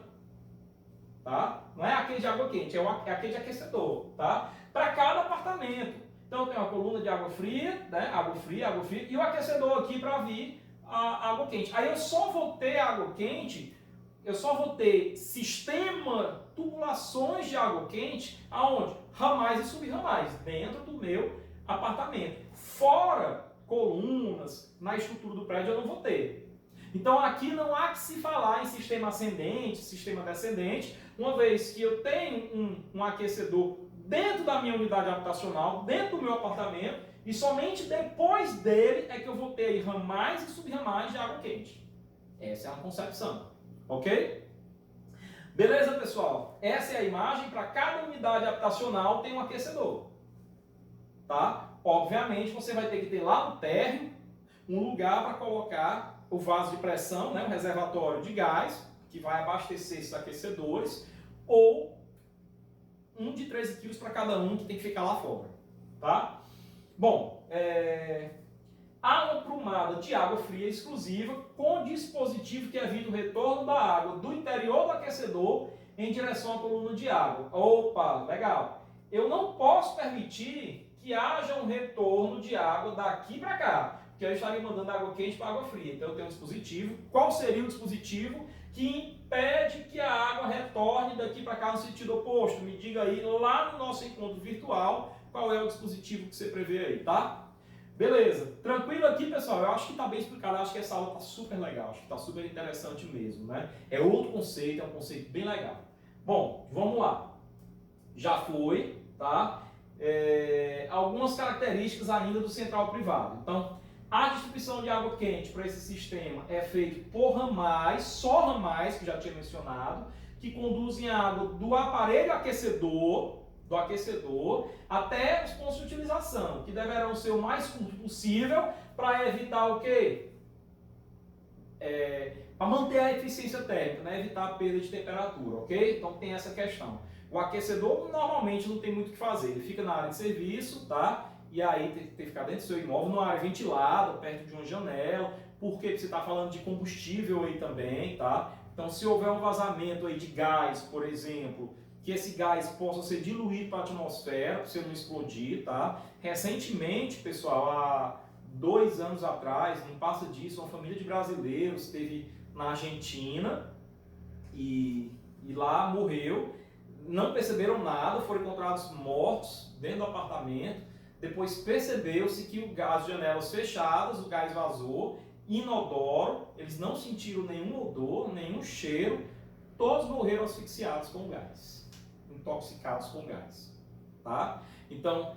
Tá? Não é aquele de água quente, é aquele de aquecedor. Tá? Para cada apartamento. Então tem uma coluna de água fria, né? Água fria, e o aquecedor aqui para vir a água quente. Aí eu só vou ter água quente, eu só vou ter sistema, tubulações de água quente, aonde? Ramais e subramais, dentro do meu apartamento. Fora colunas, na estrutura do prédio eu não vou ter. Então aqui não há que se falar em sistema ascendente, sistema descendente, uma vez que eu tenho um aquecedor dentro da minha unidade habitacional, dentro do meu apartamento, e somente depois dele é que eu vou ter aí ramais e subramais de água quente. Essa é uma concepção, ok? Beleza, pessoal? Essa é a imagem. Para cada unidade habitacional tem um aquecedor. Tá? Obviamente, você vai ter que ter lá no térreo um lugar para colocar o vaso de pressão, né, um reservatório de gás, que vai abastecer esses aquecedores, ou um de 13 kg para cada um que tem que ficar lá fora. Tá? Bom, há uma prumada de água fria exclusiva com dispositivo que evita o retorno da água do interior do aquecedor em direção à coluna de água. Opa, legal! Eu não posso permitir que haja um retorno de água daqui para cá, porque eu estaria mandando água quente para água fria. Então eu tenho um dispositivo. Qual seria o dispositivo que impede que a água retorne daqui para cá no sentido oposto? Me diga aí lá no nosso encontro virtual qual é o dispositivo que você prevê aí, tá? Beleza, tranquilo aqui, pessoal? Eu acho que está bem explicado, eu acho que essa aula está super legal, acho que está super interessante mesmo, né? É outro conceito, é um conceito bem legal. Bom, vamos lá. Já foi, tá? Algumas características ainda do central privado. Então, a distribuição de água quente para esse sistema é feita por ramais, só ramais, que já tinha mencionado, que conduzem a água do aparelho aquecedor, até os pontos de utilização, que deverão ser o mais curto possível para evitar o quê? Para manter a eficiência térmica, né? Evitar a perda de temperatura, ok? Então tem essa questão. O aquecedor normalmente não tem muito o que fazer, ele fica na área de serviço, tá? E aí tem que ficar dentro do seu imóvel, numa área ventilada, perto de uma janela, porque você está falando de combustível aí também, tá? Então se houver um vazamento aí de gás, por exemplo, que esse gás possa ser diluído para a atmosfera, para você não explodir, tá? Recentemente, pessoal, há 2 anos atrás, não passa disso, uma família de brasileiros esteve na Argentina e lá morreu, não perceberam nada, foram encontrados mortos dentro do apartamento, depois percebeu-se que o gás de janelas fechadas, o gás vazou, inodoro, eles não sentiram nenhum odor, nenhum cheiro, todos morreram asfixiados com gás. Intoxicados com gás, tá? Então,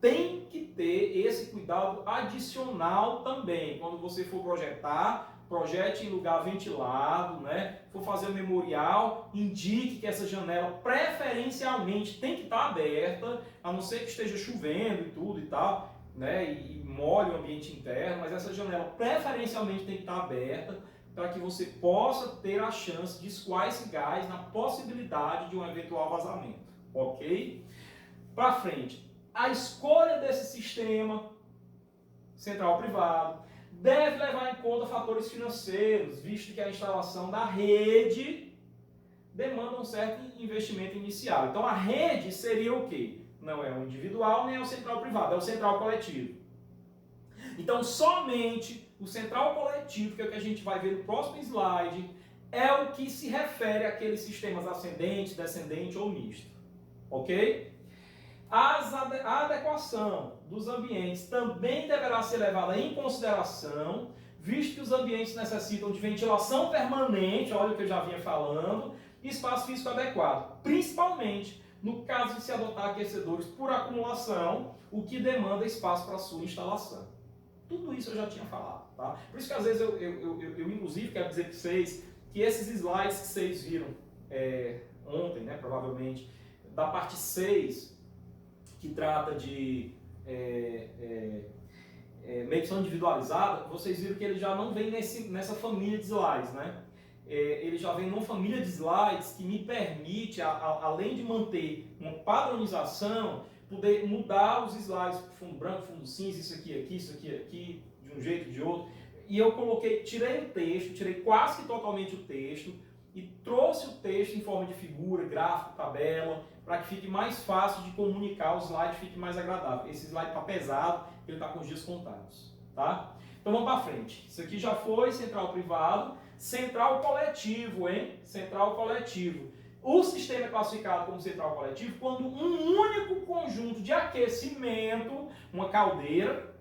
tem que ter esse cuidado adicional também. Quando você for projetar, projete em lugar ventilado, né? For fazer o memorial, indique que essa janela preferencialmente tem que estar aberta, a não ser que esteja chovendo e tudo e tal, né? E molhe o ambiente interno, mas essa janela preferencialmente tem que estar aberta, para que você possa ter a chance de escoar esse gás na possibilidade de um eventual vazamento, ok? Para frente, a escolha desse sistema central privado deve levar em conta fatores financeiros, visto que a instalação da rede demanda um certo investimento inicial. Então a rede seria o quê? Não é o individual nem é o central privado, é o central coletivo. Então somente o central coletivo, que é o que a gente vai ver no próximo slide, é o que se refere àqueles sistemas ascendente, descendente ou misto. Ok? A adequação dos ambientes também deverá ser levada em consideração, visto que os ambientes necessitam de ventilação permanente, olha o que eu já vinha falando, e espaço físico adequado. Principalmente no caso de se adotar aquecedores por acumulação, o que demanda espaço para a sua instalação. Tudo isso eu já tinha falado, tá? Por isso que às vezes eu inclusive quero dizer para vocês que esses slides que vocês viram ontem, né, provavelmente, da parte 6, que trata de medição individualizada, vocês viram que ele já não vem nessa família de slides, né? Ele já vem numa família de slides que me permite, além de manter uma padronização, poder mudar os slides, fundo branco, fundo cinza, isso aqui, de um jeito, de outro. E eu tirei o texto, tirei quase que totalmente o texto e trouxe o texto em forma de figura, gráfico, tabela, para que fique mais fácil de comunicar, o slide fique mais agradável. Esse slide está pesado, ele está com os dias contados, tá? Então vamos para frente. Isso aqui já foi central privado, central coletivo, hein? Central coletivo. O sistema é classificado como central coletivo quando um único conjunto de aquecimento, uma caldeira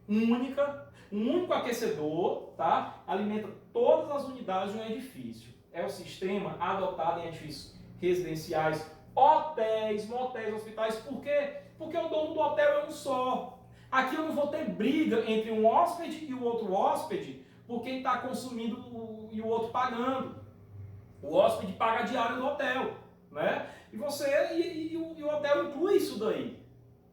única, um único aquecedor, tá? Alimenta todas as unidades de um edifício. É o sistema adotado em edifícios residenciais, hotéis, motéis, hospitais. Por quê? Porque o dono do hotel é um só. Aqui eu não vou ter briga entre um hóspede e o outro hóspede por quem está consumindo e o outro pagando. O hóspede paga a diária do hotel, né? E o hotel inclui isso daí,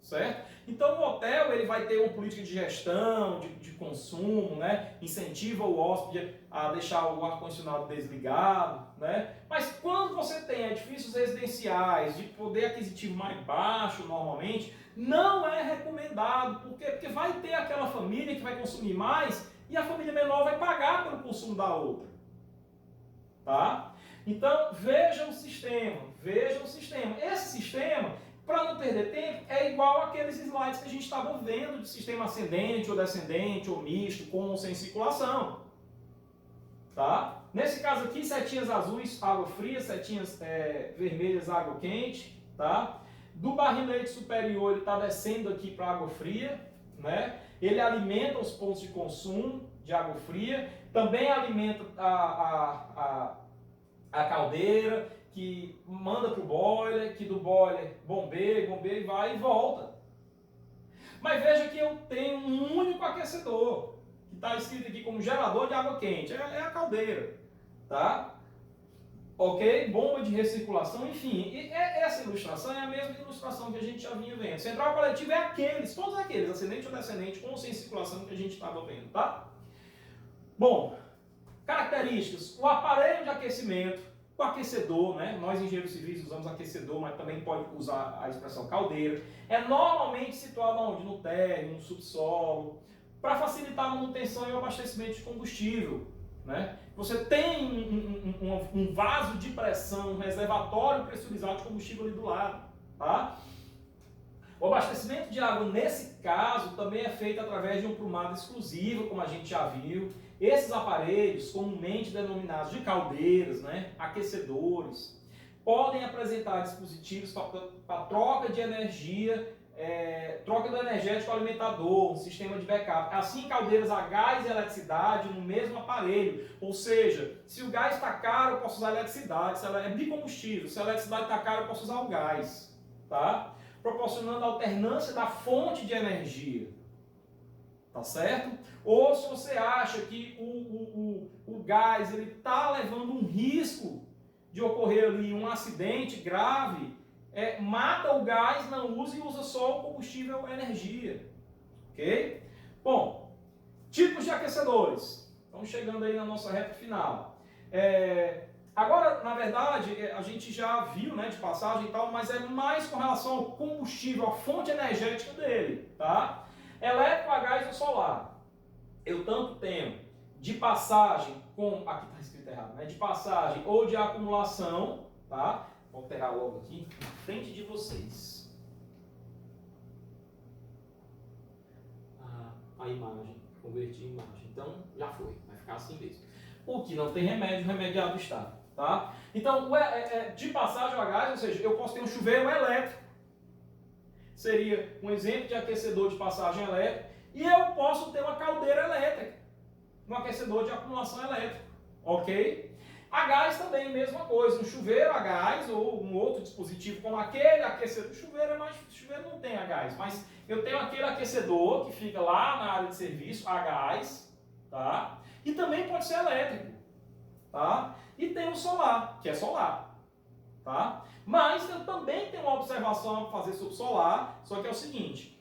certo? Então o hotel ele vai ter uma política de gestão, de consumo, né? Incentiva o hóspede a deixar o ar-condicionado desligado, né? Mas quando você tem edifícios residenciais de poder aquisitivo mais baixo normalmente, não é recomendado. Por quê? Porque vai ter aquela família que vai consumir mais e a família menor vai pagar pelo consumo da outra. Tá? Então, veja o sistema, Esse sistema, para não perder tempo, é igual aqueles slides que a gente estava vendo de sistema ascendente ou descendente ou misto, com ou sem circulação. Tá? Nesse caso aqui, setinhas azuis, água fria, setinhas vermelhas, água quente. Tá? Do barrilete superior, ele está descendo aqui para água fria, né? Ele alimenta os pontos de consumo de água fria, também alimenta a caldeira, que manda para o boiler, que do boiler bombeia e vai e volta. Mas veja que eu tenho um único aquecedor, que está escrito aqui como gerador de água quente, é a caldeira, tá? Ok? Bomba de recirculação, enfim. E essa ilustração é a mesma ilustração que a gente já vinha vendo. Central coletivo é todos aqueles, ascendente ou descendente, com ou sem circulação que a gente estava vendo, tá? Bom, características. O aparelho de aquecimento, o aquecedor, né? Nós engenheiros civis usamos aquecedor, mas também pode usar a expressão caldeira. É normalmente situado onde? No térreo, no subsolo, para facilitar a manutenção e o abastecimento de combustível. Né? Você tem um vaso de pressão, um reservatório pressurizado de combustível ali do lado. Tá? O abastecimento de água, nesse caso, também é feito através de um prumado exclusivo, como a gente já viu. Esses aparelhos, comumente denominados de caldeiras, né, aquecedores, podem apresentar dispositivos para troca de energia, troca do energético alimentador, um sistema de backup. Assim, caldeiras a gás e eletricidade no mesmo aparelho. Ou seja, se o gás está caro, eu posso usar a eletricidade. Se ela é bicombustível, se a eletricidade está cara, eu posso usar o gás. Tá? Proporcionando a alternância da fonte de energia. Tá certo? Ou se você acha que o gás está levando um risco de ocorrer ali um acidente grave, mata o gás, não usa e usa só o combustível energia. Ok? Bom, tipos de aquecedores. Estamos chegando aí na nossa reta final. Agora, na verdade, a gente já viu, né, de passagem e tal, mas é mais com relação ao combustível, a fonte energética dele, tá? Elétrico, a gás ou solar. Eu tanto tenho de passagem aqui está escrito errado, né? De passagem ou de acumulação, tá? Vou alterar logo aqui na frente de vocês. A imagem, converti em imagem. Então, já foi, vai ficar assim mesmo. O que não tem remédio, remediado está, tá? Então, de passagem a gás, ou seja, eu posso ter um chuveiro elétrico. Seria um exemplo de aquecedor de passagem elétrica. E eu posso ter uma caldeira elétrica, um aquecedor de acumulação elétrica, ok? A gás também, mesma coisa. Um chuveiro a gás ou um outro dispositivo como aquele aquecedor. Chuveiro não tem a gás, mas eu tenho aquele aquecedor que fica lá na área de serviço, a gás, tá? E também pode ser elétrico, tá? E tem o solar, que é solar, tá? Mas eu também tenho uma observação para fazer sobre solar, só que é o seguinte,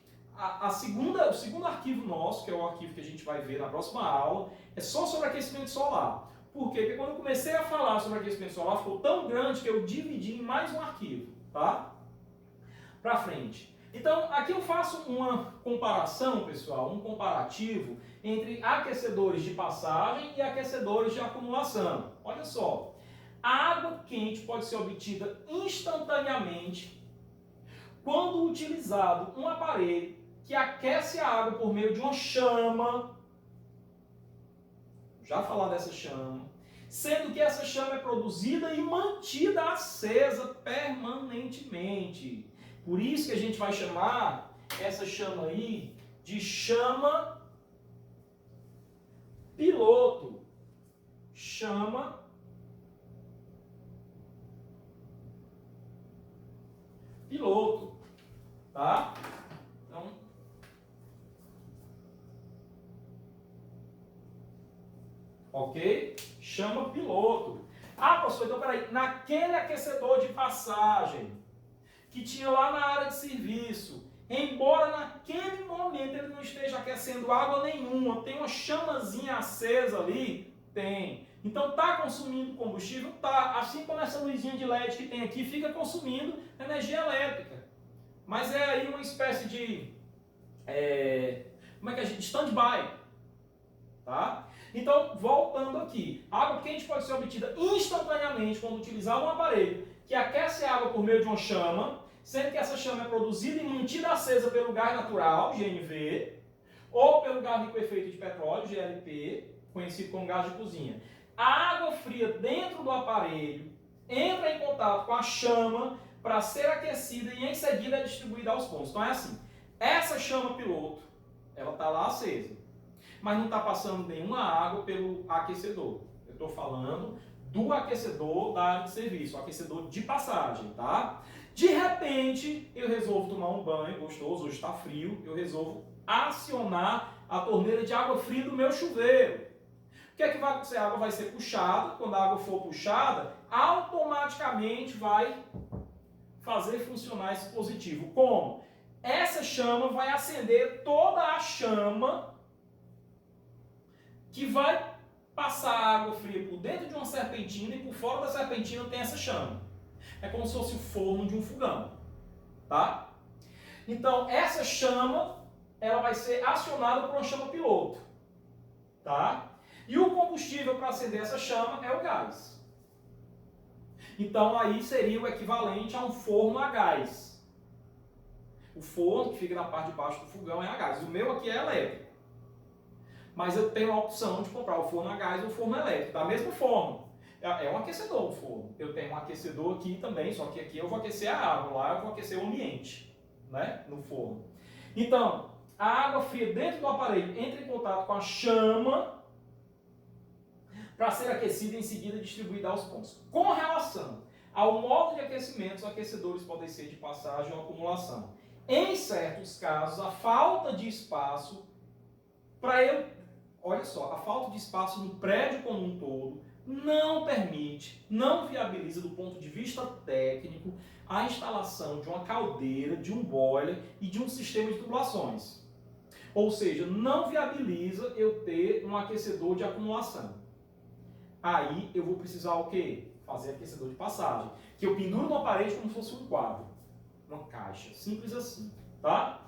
o segundo arquivo nosso, que é o arquivo que a gente vai ver na próxima aula, é só sobre aquecimento solar. Por quê? Porque quando eu comecei a falar sobre aquecimento solar, ficou tão grande que eu dividi em mais um arquivo, tá? Para frente. Então, aqui eu faço uma comparação, pessoal, um comparativo entre aquecedores de passagem e aquecedores de acumulação. Olha só, a água quente pode ser obtida instantaneamente quando utilizado um aparelho que aquece a água por meio de uma chama. Já falar dessa chama, sendo que essa chama é produzida e mantida acesa permanentemente. Por isso que a gente vai chamar essa chama aí de chama piloto. Chama piloto, tá? Então, ok? Chama piloto. Ah, professor, então peraí, naquele aquecedor de passagem que tinha lá na área de serviço, embora naquele momento ele não esteja aquecendo água nenhuma, tem uma chamazinha acesa ali? Tem. Então está consumindo combustível? Tá. Assim como essa luzinha de LED que tem aqui fica consumindo energia elétrica. Mas é aí uma espécie de como é que a gente... stand-by. Tá? Então, voltando aqui, a água quente pode ser obtida instantaneamente quando utilizar um aparelho que aquece a água por meio de uma chama, sendo que essa chama é produzida e mantida acesa pelo gás natural, GNV, ou pelo gás liquefeito de petróleo, GLP, conhecido como gás de cozinha. A água fria dentro do aparelho entra em contato com a chama para ser aquecida e em seguida é distribuída aos pontos. Então é assim, essa chama piloto, ela está lá acesa, mas não está passando nenhuma água pelo aquecedor. Eu estou falando do aquecedor da área de serviço, o aquecedor de passagem, tá? De repente, eu resolvo tomar um banho gostoso, hoje está frio, eu resolvo acionar a torneira de água fria do meu chuveiro. O que é que vai acontecer? A água vai ser puxada, quando a água for puxada, automaticamente vai fazer funcionar esse dispositivo. Como? Essa chama vai acender toda a chama que vai passar a água fria por dentro de uma serpentina e por fora da serpentina tem essa chama. É como se fosse o forno de um fogão, tá? Então, essa chama, ela vai ser acionada por uma chama piloto, tá? E o combustível para acender essa chama é o gás. Então, aí seria o equivalente a um forno a gás. O forno que fica na parte de baixo do fogão é a gás. O meu aqui é elétrico. Mas eu tenho a opção de comprar o forno a gás ou o forno elétrico, da mesma forma. É um aquecedor o forno. Eu tenho um aquecedor aqui também, só que aqui eu vou aquecer a água, lá eu vou aquecer o ambiente, né, no forno. Então, a água fria dentro do aparelho entra em contato com a chama para ser aquecida e em seguida distribuída aos pontos. Com relação ao modo de aquecimento, os aquecedores podem ser de passagem ou acumulação. Em certos casos, a falta de espaço olha só, a falta de espaço no prédio como um todo não permite, não viabiliza do ponto de vista técnico a instalação de uma caldeira, de um boiler e de um sistema de tubulações. Ou seja, não viabiliza eu ter um aquecedor de acumulação. Aí eu vou precisar o quê? Fazer aquecedor de passagem, que eu penduro no parede como se fosse um quadro, uma caixa, simples assim, tá?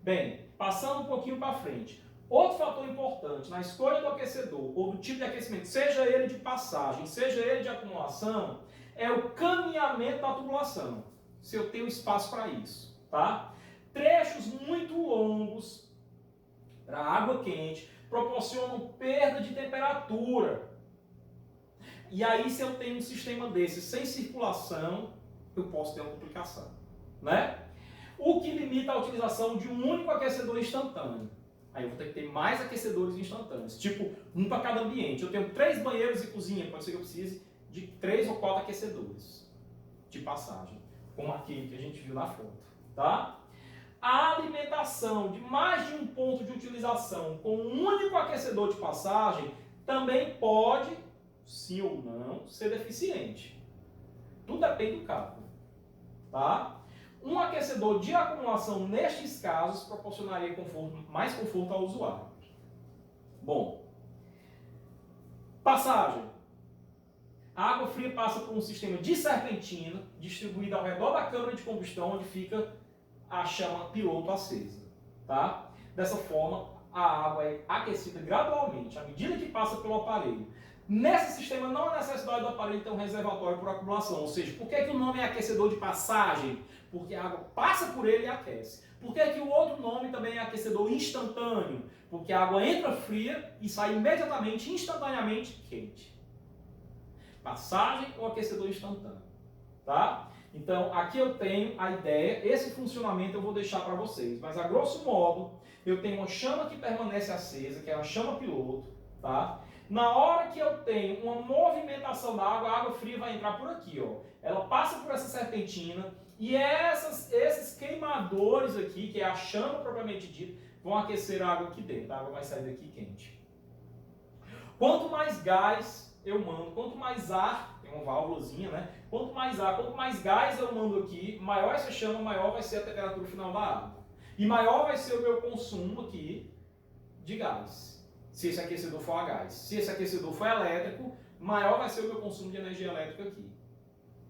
Bem, passando um pouquinho para frente. Outro fator importante na escolha do aquecedor ou do tipo de aquecimento, seja ele de passagem, seja ele de acumulação, é o caminhamento da tubulação, se eu tenho espaço para isso, tá? Trechos muito longos para água quente proporcionam perda de temperatura. E aí, se eu tenho um sistema desse sem circulação, eu posso ter uma complicação, né? O que limita a utilização de um único aquecedor instantâneo. Aí eu vou ter que ter mais aquecedores instantâneos, tipo um para cada ambiente. Eu tenho 3 banheiros e cozinha, pode ser que eu precise de 3 ou 4 aquecedores de passagem, como aquele que a gente viu na foto, tá? A alimentação de mais de um ponto de utilização com um único aquecedor de passagem também pode, sim ou não, ser deficiente. Tudo depende do cálculo, tá? Um aquecedor de acumulação nestes casos proporcionaria mais conforto ao usuário. Bom, passagem. A água fria passa por um sistema de serpentina distribuído ao redor da câmara de combustão, onde fica a chama piloto acesa, tá? Dessa forma, a água é aquecida gradualmente, à medida que passa pelo aparelho. Nesse sistema não há necessidade do aparelho ter um reservatório por acumulação, ou seja, por que o nome é aquecedor de passagem? Porque a água passa por ele e aquece. Por que o outro nome também é aquecedor instantâneo? Porque a água entra fria e sai imediatamente, instantaneamente quente. Passagem ou aquecedor instantâneo, tá? Então, aqui eu tenho a ideia, esse funcionamento eu vou deixar para vocês, mas a grosso modo, eu tenho uma chama que permanece acesa, que é a chama piloto, tá? Na hora que eu tenho uma movimentação da água, a água fria vai entrar por aqui, ó. Ela passa por essa serpentina e esses queimadores aqui, que é a chama propriamente dita, vão aquecer a água aqui dentro, a água vai sair daqui quente. Quanto mais gás eu mando, quanto mais ar, tem uma válvulazinha, né? Quanto mais ar, quanto mais gás eu mando aqui, maior essa chama, maior vai ser a temperatura final da água. E maior vai ser o meu consumo aqui de gás, se esse aquecedor for a gás. Se esse aquecedor for elétrico, maior vai ser o meu consumo de energia elétrica aqui.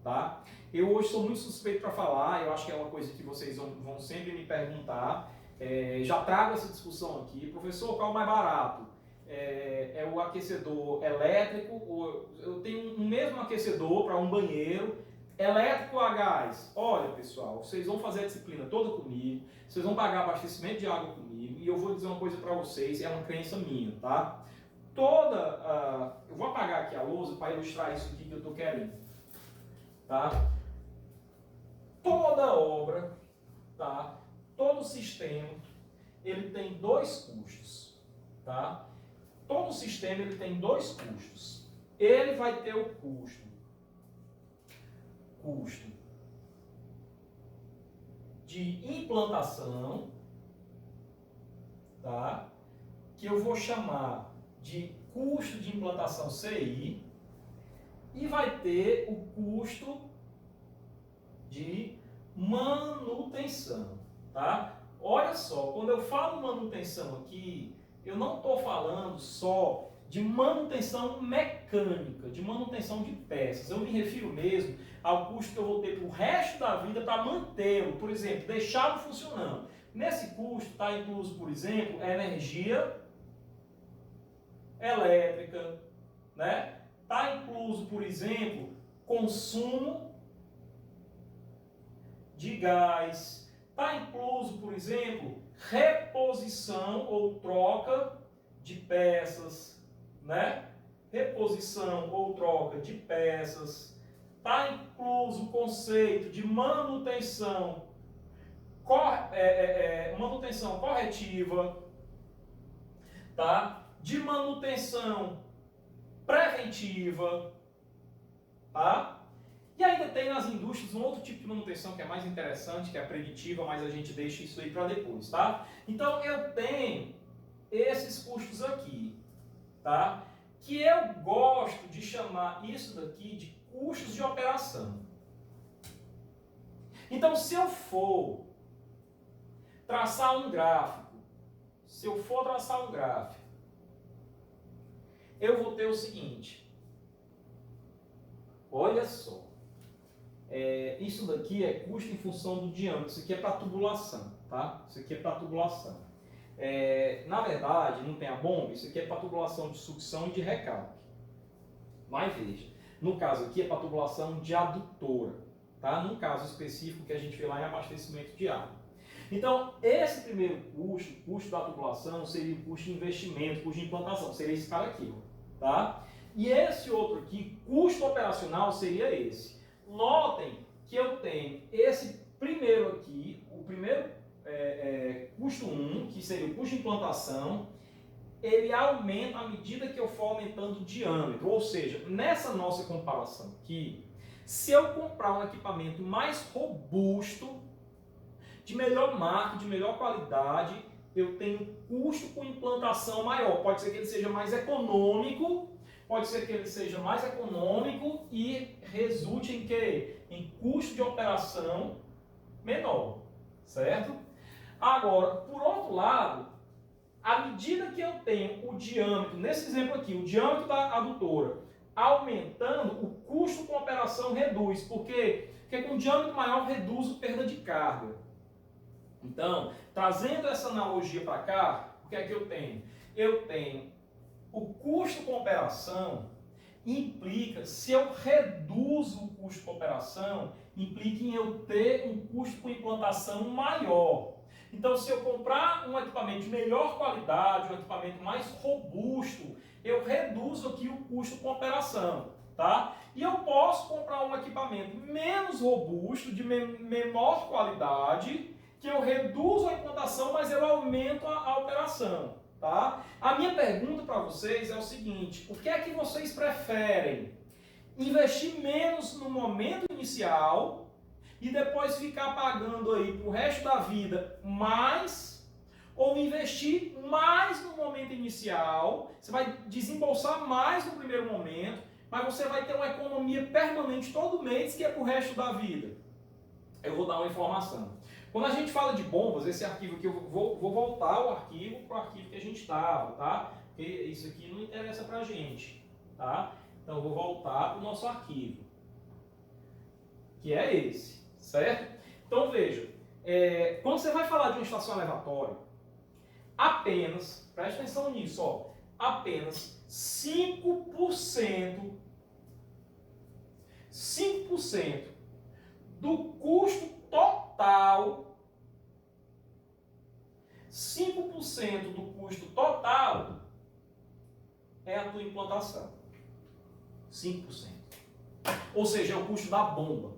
Tá? Eu hoje sou muito suspeito para falar, eu acho que é uma coisa que vocês vão sempre me perguntar. Já trago essa discussão aqui. Professor, qual é o mais barato? É o aquecedor elétrico, ou eu tenho um mesmo aquecedor para um banheiro, elétrico a gás. Olha, pessoal, vocês vão fazer a disciplina toda comigo, vocês vão pagar abastecimento de água comigo, e eu vou dizer uma coisa para vocês, é uma crença minha, tá? Eu vou apagar aqui a lousa para ilustrar isso aqui que eu estou querendo, tá? Toda obra, tá? Todo sistema, ele tem dois custos, tá? Todo sistema ele tem dois custos. Ele vai ter o custo de implantação, tá? Que eu vou chamar de custo de implantação CI, e vai ter o custo de manutenção, tá? Olha só, quando eu falo manutenção aqui, eu não estou falando só de manutenção mecânica, de manutenção de peças. Eu me refiro mesmo ao custo que eu vou ter para o resto da vida para mantê-lo. Por exemplo, deixá-lo funcionando. Nesse custo está incluso, por exemplo, energia elétrica, né? Está incluso, por exemplo, consumo de gás. Está incluso, por exemplo, reposição ou troca de peças, né? Reposição ou troca de peças. Está incluso o conceito de manutenção, manutenção corretiva, tá? De manutenção preventiva, tá? E ainda tem nas indústrias um outro tipo de manutenção que é mais interessante, que é a preditiva, mas a gente deixa isso aí para depois, tá? Então eu tenho esses custos aqui, tá? Que eu gosto de chamar isso daqui de custos de operação. Então, se eu for traçar um gráfico, eu vou ter o seguinte. Olha só. Isso daqui é custo em função do diâmetro. Isso aqui é para tubulação, tá? Isso aqui é para tubulação. Na verdade, não tem a bomba, isso aqui é para tubulação de sucção e de recalque. Mas veja, no caso aqui é para tubulação de adutora, tá? Num caso específico que a gente vê lá em abastecimento de água. Então, esse primeiro custo, o custo da tubulação, seria o custo de investimento, custo de implantação, seria esse cara aqui, tá? E esse outro aqui, custo operacional, seria esse. Notem que eu tenho esse primeiro aqui, o primeiro custo 1, que seria o custo de implantação. ele aumenta à medida que eu for aumentando o diâmetro. Ou seja, nessa nossa comparação aqui, se eu comprar um equipamento mais robusto, de melhor marca, de melhor qualidade, eu tenho custo com implantação maior. Pode ser que ele seja mais econômico, e resulte em quê? Em custo de operação menor, certo? Agora, por outro lado, à medida que eu tenho o diâmetro, nesse exemplo aqui, o diâmetro da adutora aumentando, o custo com operação reduz. Por quê? Porque com diâmetro maior reduz a perda de carga. Então, trazendo essa analogia para cá, o que é que eu tenho? Eu tenho o custo com operação, implica, se eu reduzo o custo com operação, implica em eu ter um custo com implantação maior. Então, se eu comprar um equipamento de melhor qualidade, um equipamento mais robusto, eu reduzo aqui o custo com operação, tá? E eu posso comprar um equipamento menos robusto, de menor qualidade, que eu reduzo a implantação, mas eu aumento a operação, tá? A minha pergunta para vocês é o seguinte: o que é que vocês preferem? Investir menos no momento inicial e depois ficar pagando aí pro resto da vida mais, ou investir mais no momento inicial, você vai desembolsar mais no primeiro momento, mas você vai ter uma economia permanente todo mês que é pro resto da vida? Eu vou dar uma informação. Quando a gente fala de bombas, esse arquivo aqui, eu vou voltar o arquivo para o arquivo que a gente estava, tá? Porque isso aqui não interessa pra gente, tá? Então eu vou voltar para o nosso arquivo, que é esse, certo? Então veja, quando você vai falar de uma estação elevatória, apenas, preste atenção nisso, ó, apenas 5% do custo total, 5% do custo total é a tua implantação. 5%. Ou seja, é o custo da bomba.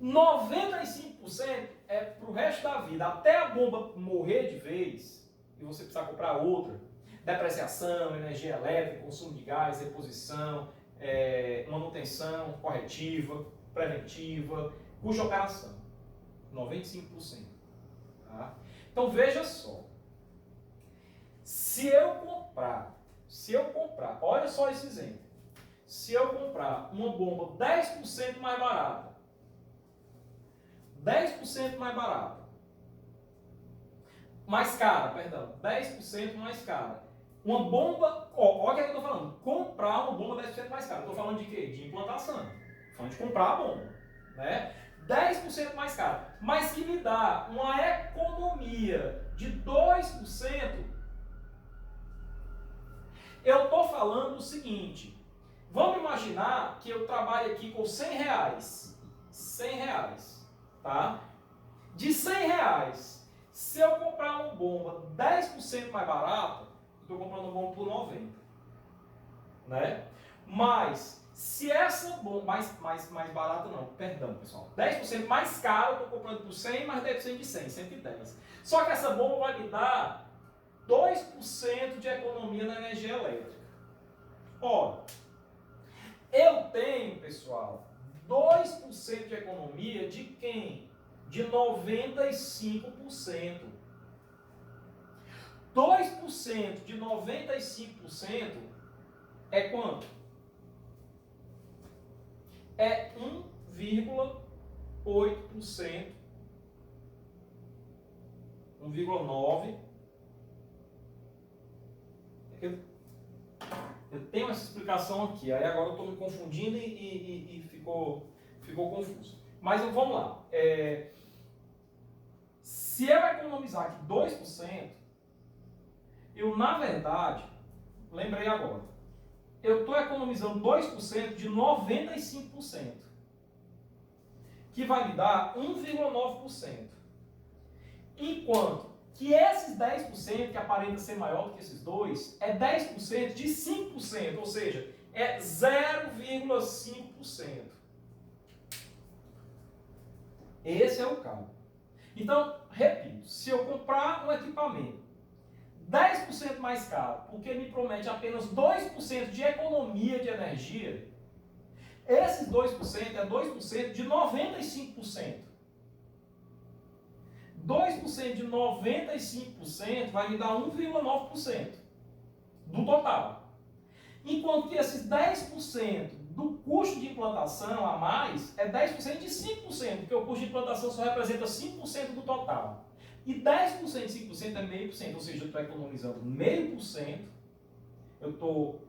95% é para o resto da vida. Até a bomba morrer de vez e você precisar comprar outra. Depreciação, energia elétrica, consumo de gás, reposição, manutenção corretiva, preventiva, custo de operação. 95%. Tá? Então veja só. Se eu comprar, olha só esse exemplo. Se eu comprar uma bomba 10% mais barata, 10% mais barata, mais cara, perdão, 10% mais cara. Uma bomba, olha o que eu estou falando, comprar uma bomba 10% mais cara. Estou falando de quê? De implantação. Estou falando de comprar a bomba, né? 10% mais cara, mas que me dá uma economia de 2%. Eu estou falando o seguinte, vamos imaginar que eu trabalho aqui com 100 reais. 100 reais, tá? De 100 reais, se eu comprar uma bomba 10% mais barata, eu estou comprando uma bomba por 90. Né? Mas, se essa bomba, mais barata não, perdão pessoal, 10% mais cara, eu estou comprando por 100, mais 10% de 100, 110. Só que essa bomba vai me dar 2% de economia na energia elétrica. Ora, eu tenho, pessoal, 2% de economia de quem? De 95%. 2% de 95% é quanto? É 1,8%, 1,9%. Eu tenho essa explicação aqui, aí agora eu estou me confundindo e ficou confuso. Mas vamos lá. Se eu economizar aqui 2%, eu na verdade, lembrei agora, eu estou economizando 2% de 95%, que vai me dar 1,9%. Enquanto que esses 10%, que aparenta ser maior do que esses dois, é 10% de 5%, ou seja, é 0,5%. Esse é o cálculo. Então, repito, se eu comprar um equipamento 10% mais caro, porque me promete apenas 2% de economia de energia. Esses 2% é 2% de 95%. 2% de 95% vai me dar 1,9% do total. Enquanto que esses 10% do custo de implantação a mais é 10% de 5%, porque o custo de implantação só representa 5% do total. E 10% de 5% é 0,5%, ou seja, eu estou economizando 0,5%, eu estou,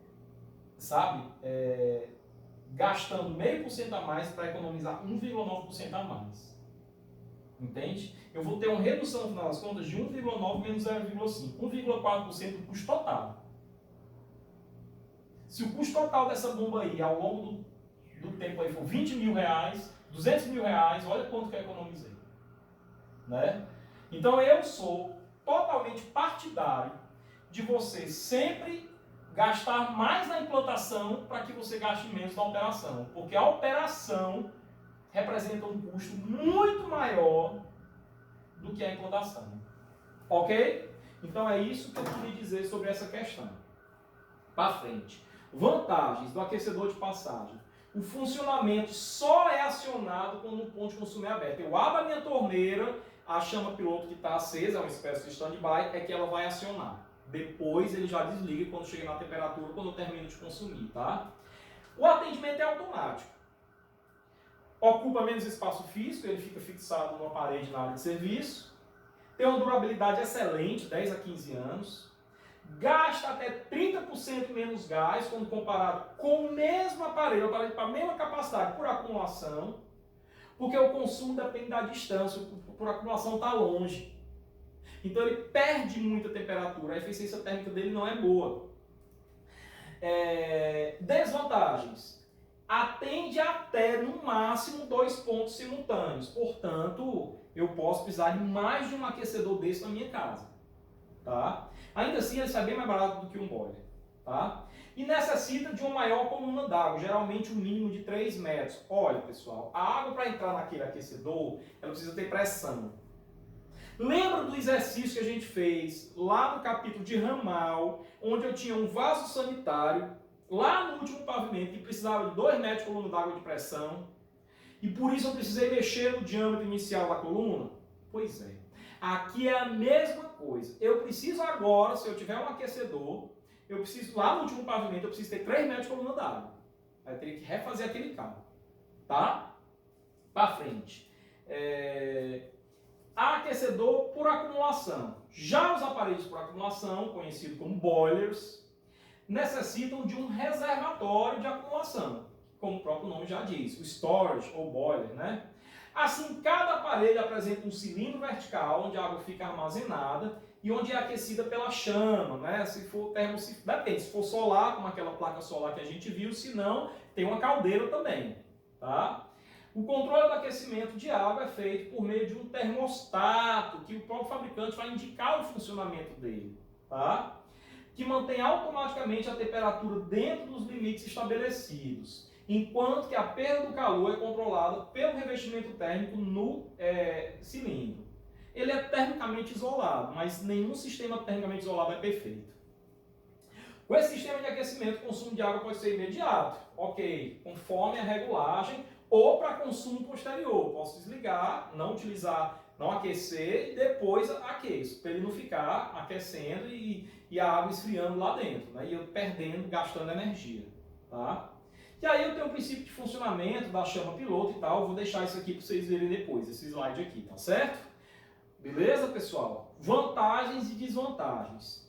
gastando 0,5% a mais para economizar 1,9% a mais. Entende? Eu vou ter uma redução, no final das contas, de 1,9 menos 0,5. 1,4% do custo total. Se o custo total dessa bomba aí, ao longo do tempo aí, for 20 mil reais, 200 mil reais, olha quanto que eu economizei. Né? Então eu sou totalmente partidário de você sempre gastar mais na implantação para que você gaste menos na operação. Porque a operação representa um custo muito maior do que a implantação. Ok? Então é isso que eu queria dizer sobre essa questão. Para frente. Vantagens do aquecedor de passagem. O funcionamento só é acionado quando o ponto de consumo é aberto. Eu abro a minha torneira, a chama piloto que está acesa, é uma espécie de stand-by, é que ela vai acionar. Depois ele já desliga quando chega na temperatura, quando eu termino de consumir, tá? O atendimento é automático. Ocupa menos espaço físico, ele fica fixado numa parede na área de serviço. Tem uma durabilidade excelente, 10 a 15 anos. Gasta até 30% menos gás quando comparado com o mesmo aparelho com a mesma capacidade por acumulação, porque o consumo depende da distância, por acumulação está longe. Então ele perde muita temperatura, a eficiência térmica dele não é boa. Desvantagens. Atende até, no máximo, 2 pontos simultâneos. Portanto, eu posso precisar de mais de um aquecedor desse na minha casa. Tá? Ainda assim, ele sai bem mais barato do que um boiler. Tá? E necessita de uma maior coluna d'água, geralmente um mínimo de 3 metros. Olha, pessoal, a água para entrar naquele aquecedor, ela precisa ter pressão. Lembra do exercício que a gente fez lá no capítulo de ramal, onde eu tinha um vaso sanitário lá no último pavimento que precisava de 2 metros de coluna d'água de pressão, e por isso eu precisei mexer no diâmetro inicial da coluna? Pois é. Aqui é a mesma coisa. Eu preciso agora, se eu tiver um aquecedor, eu preciso, lá no último pavimento, eu preciso ter 3 metros de coluna d'água. Aí eu teria que refazer aquele cabo. Tá? Para frente. Aquecedor por acumulação. Já os aparelhos por acumulação, conhecidos como boilers, necessitam de um reservatório de acumulação, como o próprio nome já diz, o storage ou boiler, né? Assim, cada aparelho apresenta um cilindro vertical onde a água fica armazenada e onde é aquecida pela chama, né? Se for depende, se for solar, como aquela placa solar que a gente viu, se não, tem uma caldeira também, tá? O controle do aquecimento de água é feito por meio de um termostato, que o próprio fabricante vai indicar o funcionamento dele, tá? Que mantém automaticamente a temperatura dentro dos limites estabelecidos, enquanto que a perda do calor é controlada pelo revestimento térmico no cilindro. Ele é termicamente isolado, mas nenhum sistema termicamente isolado é perfeito. Com esse sistema de aquecimento, o consumo de água pode ser imediato, ok, conforme a regulagem, ou para consumo posterior. Posso desligar, não utilizar, não aquecer e depois aqueço, para ele não ficar aquecendo e a água esfriando lá dentro, né? E eu perdendo, gastando energia. Tá? E aí eu tenho o princípio de funcionamento da chama piloto e tal, eu vou deixar isso aqui para vocês verem depois, esse slide aqui, tá certo? Beleza, pessoal? Vantagens e desvantagens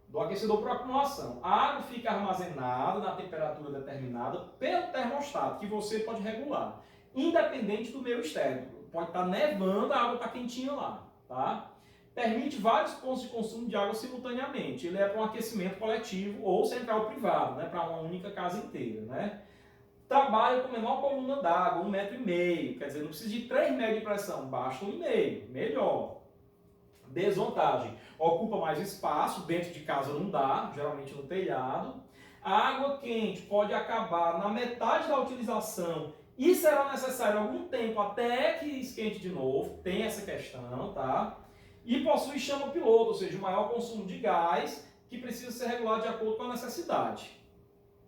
do aquecedor por acumulação. A água fica armazenada na temperatura determinada pelo termostato, que você pode regular, independente do meio externo. Pode estar nevando, a água está quentinha lá, tá? Permite vários pontos de consumo de água simultaneamente. Ele é para um aquecimento coletivo ou central privado, né? Para uma única casa inteira, né? Trabalha com menor coluna d'água, 1,5 metro. Quer dizer, não precisa de 3 metros de pressão, basta 1,5, melhor. Desvantagem, ocupa mais espaço, dentro de casa não dá, geralmente no telhado. A água quente pode acabar na metade da utilização e será necessário algum tempo até que esquente de novo, tem essa questão, tá? e possui chama piloto, ou seja, o maior consumo de gás que precisa ser regulado de acordo com a necessidade.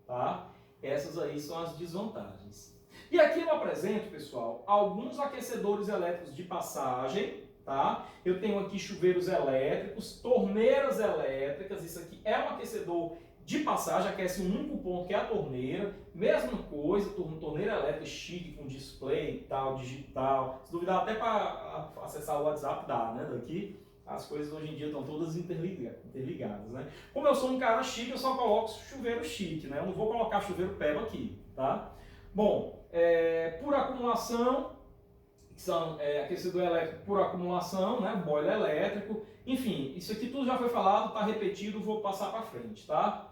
Tá? Essas aí são as desvantagens. E aqui eu apresento, pessoal, alguns aquecedores elétricos de passagem. Tá? Eu tenho aqui chuveiros elétricos, torneiras elétricas, isso aqui é um aquecedor de passagem, aquece um único ponto que é a torneira, mesma coisa, torneira elétrica chique, com display e tal, digital, se duvidar até para acessar o WhatsApp dá, né? Daqui as coisas hoje em dia estão todas interligadas, né? Como eu sou um cara chique, eu só coloco chuveiro chique, né? Eu não vou colocar chuveiro PEBA aqui, tá? Bom, por acumulação, são aquecedor elétrico por acumulação, né? Boiler elétrico, enfim, isso aqui tudo já foi falado, está repetido, vou passar para frente, tá?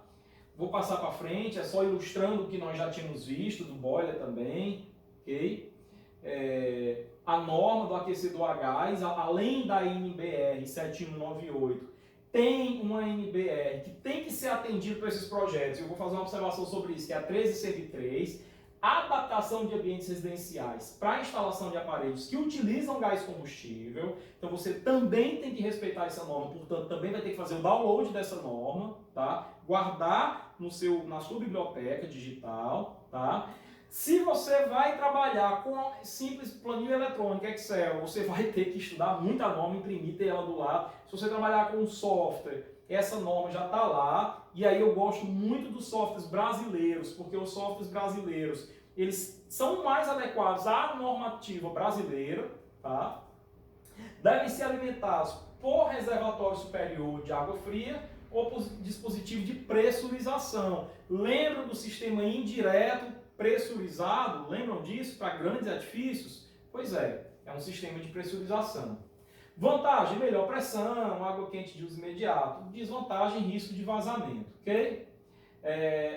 Vou passar para frente, é só ilustrando o que nós já tínhamos visto do boiler também, ok? A norma do aquecedor a gás, além da NBR 7198, tem uma NBR que tem que ser atendida para esses projetos. Eu vou fazer uma observação sobre isso, que é a 13103, adaptação de ambientes residenciais para instalação de aparelhos que utilizam gás combustível. Então você também tem que respeitar essa norma, portanto também vai ter que fazer o download dessa norma, tá? Guardar na sua biblioteca digital, tá? Se você vai trabalhar com a simples planilha eletrônica, Excel, você vai ter que estudar muita norma, imprimir, ter ela do lado. Se você trabalhar com software, essa norma já está lá. E aí eu gosto muito dos softwares brasileiros, porque os softwares brasileiros, eles são mais adequados à normativa brasileira, tá? Devem ser alimentados por reservatório superior de água fria ou por dispositivo de pressurização. Lembram do sistema indireto pressurizado? Lembram disso para grandes edifícios? Pois é um sistema de pressurização. Vantagem, melhor pressão, água quente de uso imediato. Desvantagem, risco de vazamento, ok?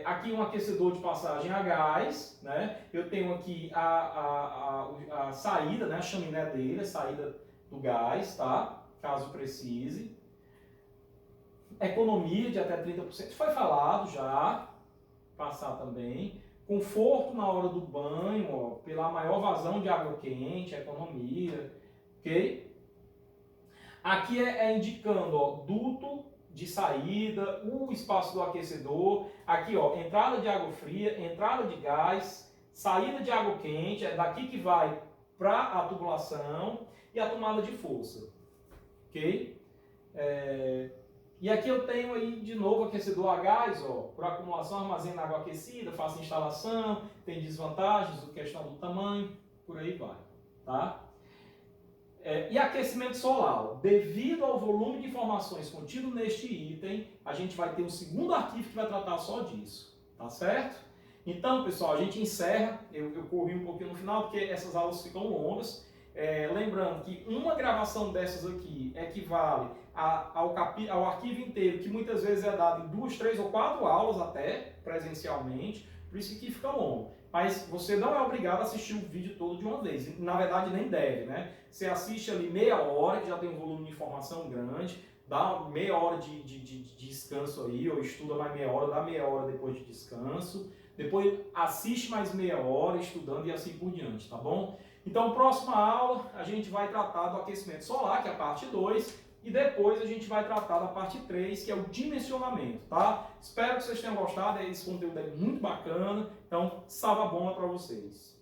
Aqui um aquecedor de passagem a gás, né? Eu tenho aqui a saída, né? A chaminé dele, a saída do gás, tá? Caso precise. Economia de até 30%, foi falado já, passar também. Conforto na hora do banho, ó, pela maior vazão de água quente, economia, ok? Aqui indicando, ó, duto de saída, o espaço do aquecedor, aqui ó, entrada de água fria, entrada de gás, saída de água quente, é daqui que vai para a tubulação e a tomada de força, ok? E aqui eu tenho aí de novo aquecedor a gás, ó, por acumulação armazena água aquecida, faço instalação, tem desvantagens, questão do tamanho, por aí vai, tá? E aquecimento solar. Devido ao volume de informações contido neste item, a gente vai ter um segundo arquivo que vai tratar só disso, tá certo? Então, pessoal, a gente encerra. Eu corri um pouquinho no final porque essas aulas ficam longas. Lembrando que uma gravação dessas aqui equivale ao arquivo inteiro, que muitas vezes é dado em 2, 3 ou 4 aulas até, presencialmente, por isso que fica longo. Mas você não é obrigado a assistir o vídeo todo de uma vez, na verdade nem deve, né? Você assiste ali meia hora, que já tem um volume de informação grande, dá meia hora de descanso aí, ou estuda mais meia hora, dá meia hora depois de descanso, depois assiste mais meia hora estudando e assim por diante, tá bom? Então, próxima aula, a gente vai tratar do aquecimento solar, que é a parte 2, e depois a gente vai tratar da parte 3, que é o dimensionamento, tá? Espero que vocês tenham gostado, esse conteúdo é muito bacana, então, salva bomba para vocês.